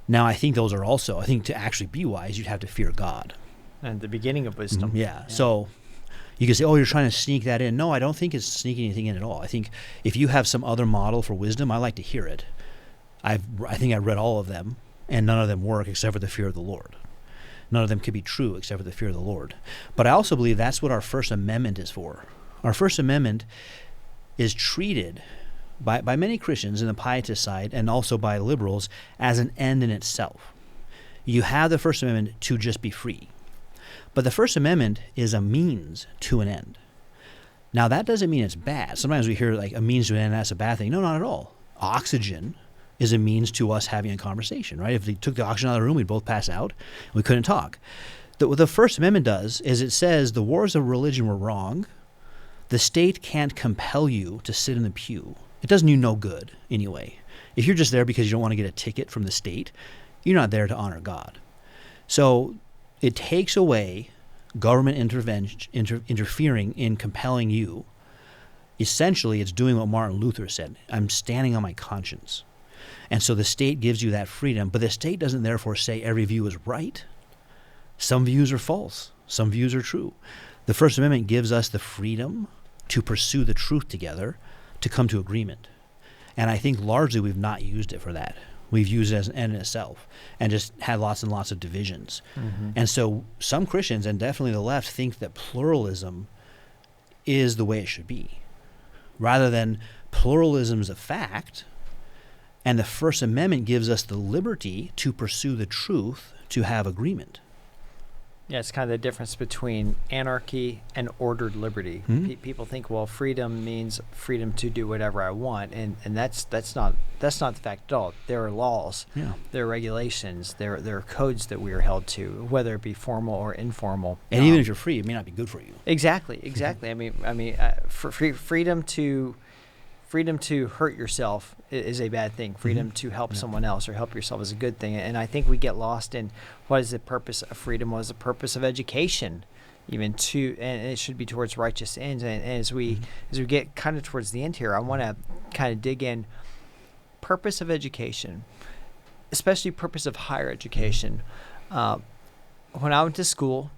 Now, I think those are also, I think to actually be wise, you'd have to fear God. And the beginning of wisdom. Yeah. So you can say, oh, you're trying to sneak that in. No, I don't think it's sneaking anything in at all. I think if you have some other model for wisdom, I like to hear it. I think I read all of them, and none of them work except for the fear of the Lord. None of them could be true except for the fear of the Lord. But I also believe that's what our First Amendment is for. Our First Amendment is treated by many Christians in the pietist side and also by liberals as an end in itself. You have the First Amendment to just be free. But the First Amendment is a means to an end. Now, that doesn't mean it's bad. Sometimes we hear like a means to an end, that's a bad thing. No, not at all. Oxygen is a means to us having a conversation, right? If they took the oxygen out of the room, we'd both pass out. We couldn't talk. What the First Amendment does is it says the wars of religion were wrong. The state can't compel you to sit in the pew. It doesn't do you no good anyway. If you're just there because you don't want to get a ticket from the state, you're not there to honor God. So it takes away government interfering in compelling you. Essentially, it's doing what Martin Luther said. I'm standing on my conscience. And so the state gives you that freedom, but the state doesn't therefore say every view is right. Some views are false. Some views are true. The First Amendment gives us the freedom to pursue the truth together, to come to agreement. And I think largely we've not used it for that. We've used it as an end in itself and just had lots and lots of divisions. And so some Christians, and definitely the left, think that pluralism is the way it should be, rather than pluralism is a fact. And the First Amendment gives us the liberty to pursue the truth, to have agreement. Yeah, it's kind of the difference between anarchy and ordered liberty. People think, well, freedom means freedom to do whatever I want, and that's not the fact at all. There are laws, there are regulations, there are codes that we are held to, whether it be formal or informal. And even if you're free, it may not be good for you. Exactly. I mean, for freedom to hurt yourself is a bad thing. Freedom to help someone else or help yourself is a good thing. And I think we get lost in what is the purpose of freedom, what is the purpose of education, and it should be towards righteous ends. And as we get kind of towards the end here, I want to kind of dig in purpose of education, especially purpose of higher education. When I went to school,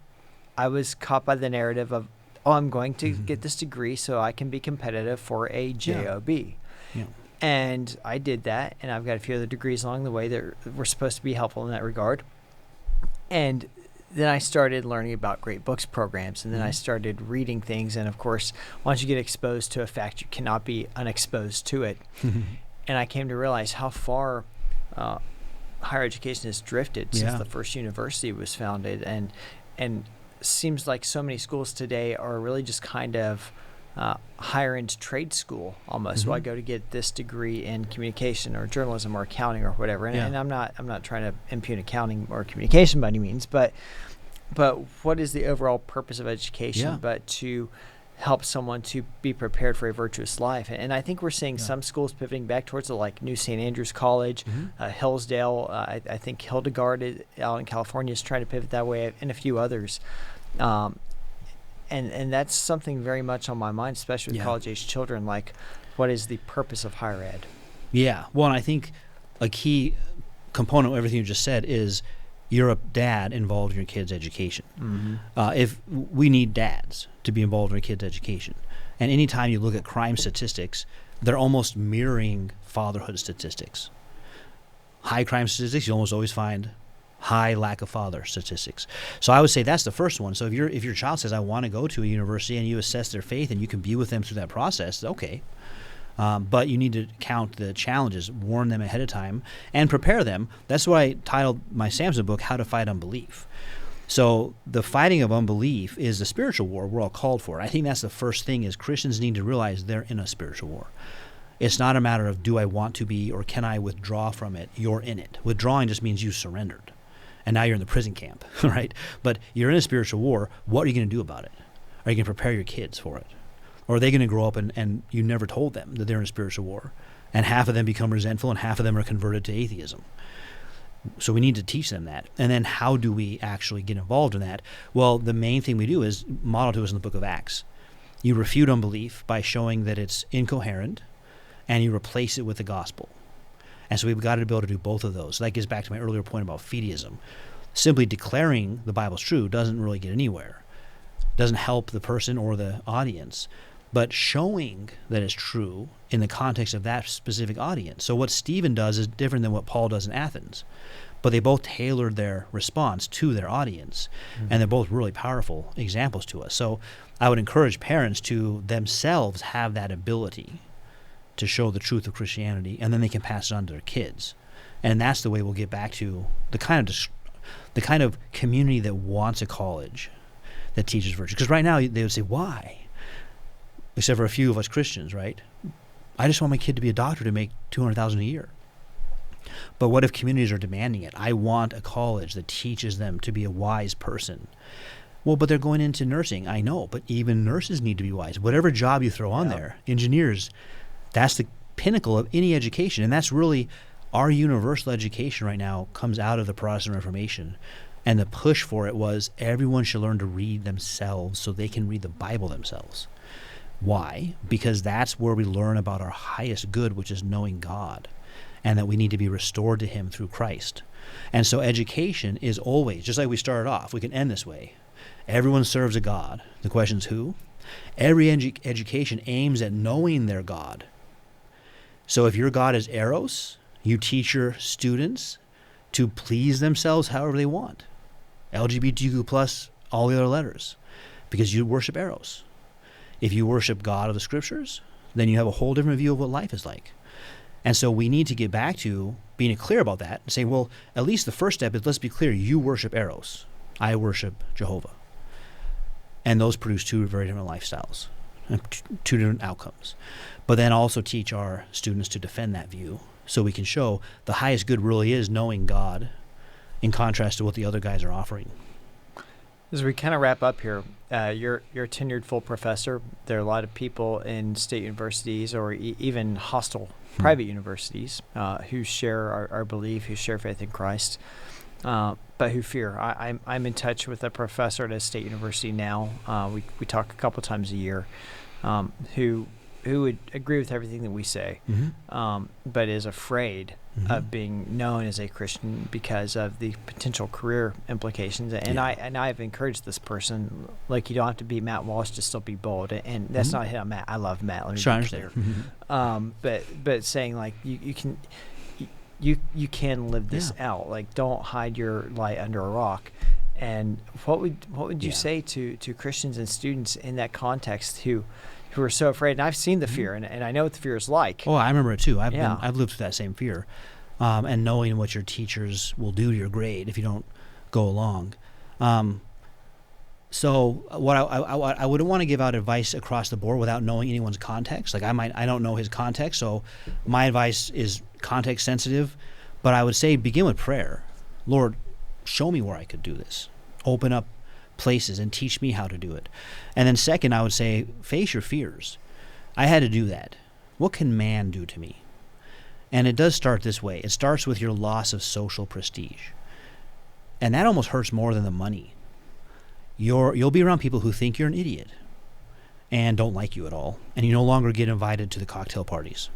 I was caught by the narrative of, I'm going to get this degree so I can be competitive for a job. Yeah. And I did that, and I've got a few other degrees along the way that were supposed to be helpful in that regard. And then I started learning about great books programs, and then I started reading things. And, of course, once you get exposed to a fact, you cannot be unexposed to it. And I came to realize how far higher education has drifted since the first university was founded. And seems like so many schools today are really just kind of higher end trade school almost. So I go to get this degree in communication or journalism or accounting or whatever. And I'm not trying to impugn accounting or communication by any means, but what is the overall purpose of education but to help someone to be prepared for a virtuous life? And I think we're seeing some schools pivoting back towards the, like New St. Andrews College, Hillsdale. I think Hildegard out in California is trying to pivot that way, and a few others. And that's something very much on my mind, especially with college-age children. Like, what is the purpose of higher ed? Yeah. Well, and I think a key component of everything you just said is you're a dad involved in your kid's education. If we need dads to be involved in your kid's education. And anytime you look at crime statistics, they're almost mirroring fatherhood statistics. high crime statistics, you almost always find high lack of father statistics. So I would say that's the first one. So if your child says, I want to go to a university, and you assess their faith and you can be with them through that process, okay. But you need to count the challenges, warn them ahead of time, and prepare them. That's why I titled my Samson book, How to Fight Unbelief. So the fighting of unbelief is the spiritual war we're all called for. I think that's the first thing, is Christians need to realize they're in a spiritual war. It's not a matter of do I want to be or can I withdraw from it. You're in it. Withdrawing just means you surrendered. And now you're in the prison camp, right? But you're in a spiritual war. What are you going to do about it? Are you going to prepare your kids for it? Or are they going to grow up and you never told them that they're in a spiritual war? And half of them become resentful and half of them are converted to atheism. So we need to teach them that. And then how do we actually get involved in that? Well, the main thing we do is modeled to us in the book of Acts. You refute unbelief by showing that it's incoherent, and you replace it with the gospel. And so we've got to be able to do both of those. So that gets back to my earlier point about fideism. Simply declaring the Bible's true doesn't really get anywhere. Doesn't help the person or the audience. But showing that it's true in the context of that specific audience. So what Stephen does is different than what Paul does in Athens. But they both tailored their response to their audience. Mm-hmm. And they're both really powerful examples to us. So I would encourage parents to themselves have that ability to show the truth of Christianity, and then they can pass it on to their kids. And that's the way we'll get back to the kind of community that wants a college that teaches virtue. Because right now they would say, why? Except for a few of us Christians, right? I just want my kid to be a doctor to make $200,000 a year. But what if communities are demanding it? I want a college that teaches them to be a wise person. Well, but they're going into nursing. I know, but even nurses need to be wise. Whatever job you throw on there, engineers, that's the pinnacle of any education. And that's really our universal education right now comes out of the Protestant Reformation. And the push for it was everyone should learn to read themselves so they can read the Bible themselves. Why? Because that's where we learn about our highest good, which is knowing God, and that we need to be restored to Him through Christ. And so education is always, just like we started off, we can end this way. Everyone serves a God. The question is who? Every education aims at knowing their God. So if your God is Eros, you teach your students to please themselves however they want. LGBTQ plus all the other letters, because you worship Eros. If you worship God of the Scriptures, then you have a whole different view of what life is like. And so we need to get back to being clear about that and say, well, at least the first step is let's be clear. You worship Eros. I worship Jehovah. And those produce two very different lifestyles, two different outcomes. But then also teach our students to defend that view so we can show the highest good really is knowing God in contrast to what the other guys are offering. As we kind of wrap up here, you're a tenured full professor. There are a lot of people in state universities or even hostile private universities who share our belief, who share faith in Christ, but who fear. I'm in touch with a professor at a state university now. We talk a couple times a year, who would agree with everything that we say, but is afraid of being known as a Christian because of the potential career implications. And I've encouraged this person, like, you don't have to be Matt Walsh to still be bold. And that's not him, Matt. I love Matt. Let me be clear. But saying, like, you can live this out. Like, don't hide your light under a rock. And what would you say to Christians and students in that context who are so afraid? And I've seen the fear, and I know what the fear is like. Oh, I remember it too. I've lived through that same fear, and knowing what your teachers will do to your grade if you don't go along. So what I wouldn't want to give out advice across the board without knowing anyone's context. Like I don't know his context, so my advice is context sensitive. But I would say begin with prayer. Lord, show me where I could do this. Open up places and teach me how to do it. And then second, I would say face your fears. I had to do that. What can man do to me? And it does start this way. It starts with your loss of social prestige. And that almost hurts more than the money. You'll be around people who think you're an idiot and don't like you at all, and you no longer get invited to the cocktail parties.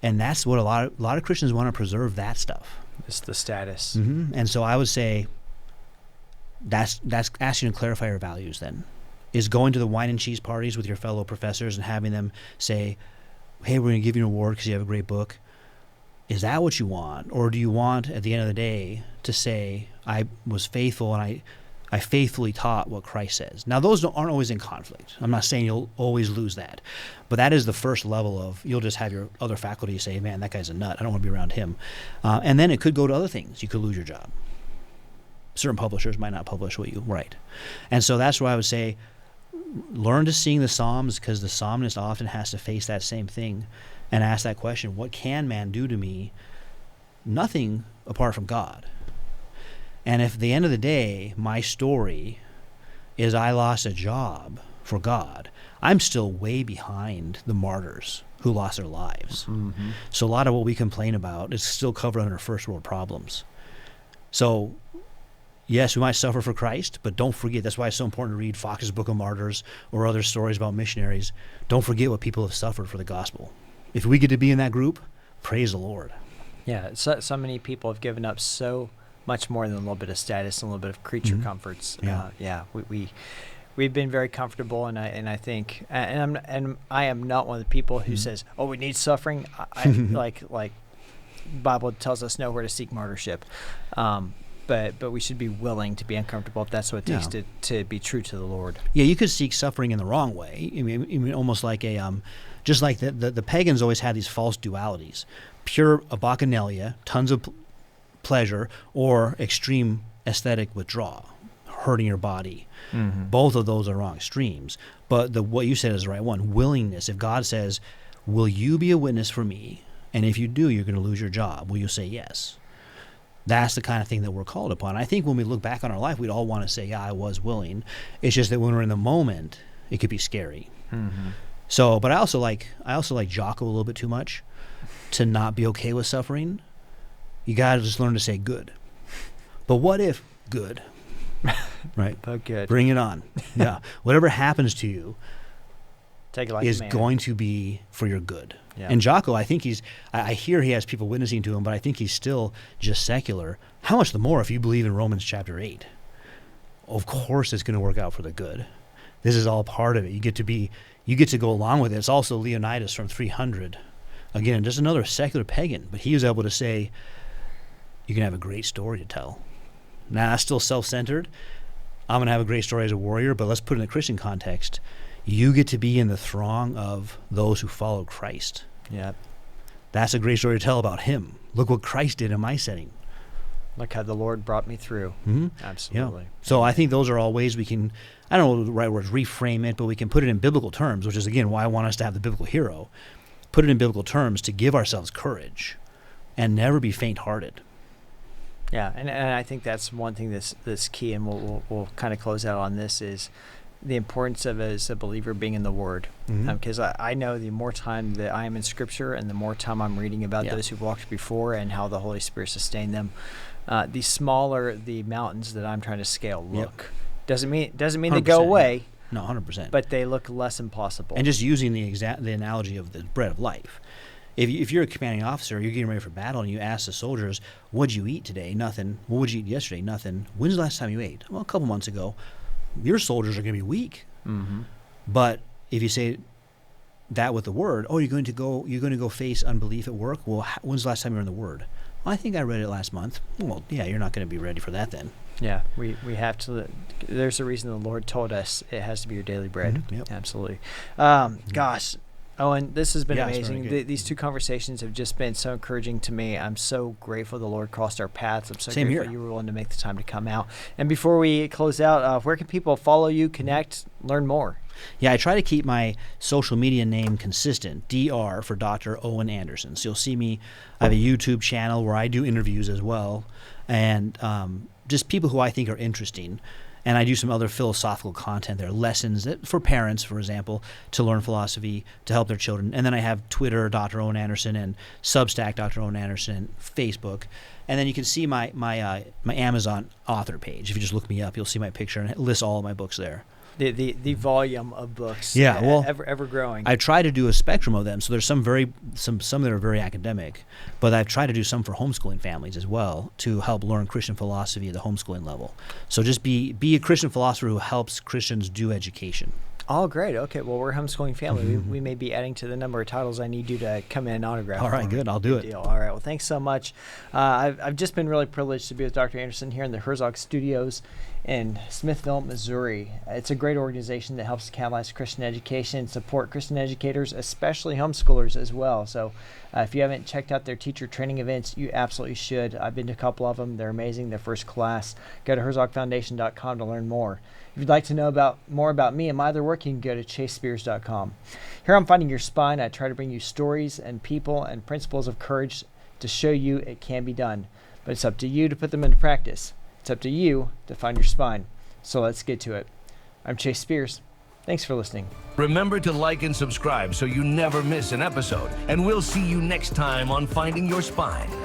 And that's what a lot of Christians want to preserve, that stuff. It's the status. And so I would say that's asking to clarify your values then. Is going to the wine and cheese parties with your fellow professors and having them say, hey, we're going to give you an award because you have a great book. is that what you want? Or do you want, at the end of the day, to say, I was faithful and I faithfully taught what Christ says? Now, those aren't always in conflict. I'm not saying you'll always lose that. But that is the first level of, you'll just have your other faculty say, man, that guy's a nut. I don't want to be around him. And then it could go to other things. You could lose your job. Certain publishers might not publish what you write. And so that's why I would say, learn to sing the Psalms, because the psalmist often has to face that same thing and ask that question, what can man do to me? Nothing apart from God. And if at the end of the day, my story is I lost a job for God, I'm still way behind the martyrs who lost their lives. Mm-hmm. So a lot of what we complain about is still covered under first world problems. So yes, we might suffer for Christ, but don't forget, that's why it's so important to read Fox's Book of Martyrs or other stories about missionaries. Don't forget what people have suffered for the gospel. If we get to be in that group, praise the Lord. Yeah, so many people have given up so much more than a little bit of status and a little bit of creature Mm-hmm. comforts. Yeah. We've been very comfortable, and I think, and I am not one of the people who Mm-hmm. says, "Oh, we need suffering." I like Bible tells us nowhere to seek martyrship. But we should be willing to be uncomfortable if that's what it takes to be true to the Lord. Yeah, you could seek suffering in the wrong way. I mean almost like just like the pagans always had these false dualities: pure bacchanalia, tons of pleasure, or extreme aesthetic withdrawal, hurting your body. Mm-hmm. Both of those are wrong extremes. But what you said is the right one: willingness. If God says, "Will you be a witness for me?" and if you do, you're going to lose your job, will you say yes? That's the kind of thing that we're called upon. I think when we look back on our life, we'd all want to say, yeah, I was willing. It's just that when we're in the moment, it could be scary. Mm-hmm. So, but I also like Jocko a little bit too much to not be okay with suffering. You got to just learn to say good. But what if good? Right? But good. Bring it on. Yeah. Whatever happens to you Take it like is a man. going to be for your good. Yeah. And Jocko, I think I hear he has people witnessing to him, but I think he's still just secular. How much the more if you believe in Romans chapter 8? Of course it's going to work out for the good. This is all part of it. You get to go along with it. It's also Leonidas from 300. Again, just another secular pagan, but he was able to say, you can have a great story to tell. Now, that's still self-centered. I'm going to have a great story as a warrior, but let's put it in a Christian context. You get to be in the throng of those who follow Christ. Yeah. That's a great story to tell about him. Look what Christ did in my setting. Look how the Lord brought me through. Mm-hmm. Absolutely. Yeah. So I think those are all ways we can, I don't know the right words, reframe it, but we can put it in biblical terms, which is, again, why I want us to have the biblical hero. Put it in biblical terms to give ourselves courage and never be faint-hearted. Yeah, and I think that's one thing that's key, and we'll kind of close out on this, is the importance of, as a believer, being in the Word. Because I know the more time that I am in Scripture and the more time I'm reading about those who walked before and how the Holy Spirit sustained them, the smaller the mountains that I'm trying to scale look. Doesn't mean they go away. No, 100%. But they look less impossible. And just using the analogy of the bread of life. If you're a commanding officer, you're getting ready for battle, and you ask the soldiers, what'd you eat today? Nothing. What would you eat yesterday? Nothing. When's the last time you ate? Well, a couple months ago. Your soldiers are going to be weak. Mm-hmm. But if you say that with the Word, you're going to go face unbelief at work. Well, when's the last time you were in the Word? Well, I think I read it last month. Well, yeah, you're not going to be ready for that then. Yeah, we have to. There's a reason the Lord told us it has to be your daily bread. Mm-hmm. Yep. Absolutely. Gosh, Owen, this has been amazing. These two conversations have just been so encouraging to me. I'm so grateful the Lord crossed our paths. I'm so Same grateful here. you were willing to make the time to come out. And before we close out, where can people follow you, connect, learn more? Yeah, I try to keep my social media name consistent, DR for Dr. Owen Anderson. So you'll see me, I have a YouTube channel where I do interviews as well, and just people who I think are interesting. And I do some other philosophical content there, lessons for parents, for example, to learn philosophy, to help their children. And then I have Twitter, Dr. Owen Anderson, and Substack, Dr. Owen Anderson, and Facebook. And then you can see my Amazon author page. If you just look me up, you'll see my picture, and it lists all of my books there. The volume of books, ever growing. I try to do a spectrum of them. So there's some that are very academic, but I've tried to do some for homeschooling families as well to help learn Christian philosophy at the homeschooling level. So just be a Christian philosopher who helps Christians do education. Oh, great. Okay. Well, we're a homeschooling family. We may be adding to the number of titles I need you to come in and autograph. All right, good. I'll do it. Deal. All right. Well, thanks so much. I've just been really privileged to be with Dr. Anderson here in the Herzog Studios in Smithville, Missouri. It's a great organization that helps catalyze Christian education and support Christian educators, especially homeschoolers as well. So if you haven't checked out their teacher training events, you absolutely should. I've been to a couple of them. They're amazing. They're first class. Go to herzogfoundation.com to learn more. If you'd like to know more about me and my other work, you can go to chasespears.com. Here on Finding Your Spine, I try to bring you stories and people and principles of courage to show you it can be done. But it's up to you to put them into practice. It's up to you to find your spine. So let's get to it. I'm Chase Spears. Thanks for listening. Remember to like and subscribe so you never miss an episode. And we'll see you next time on Finding Your Spine.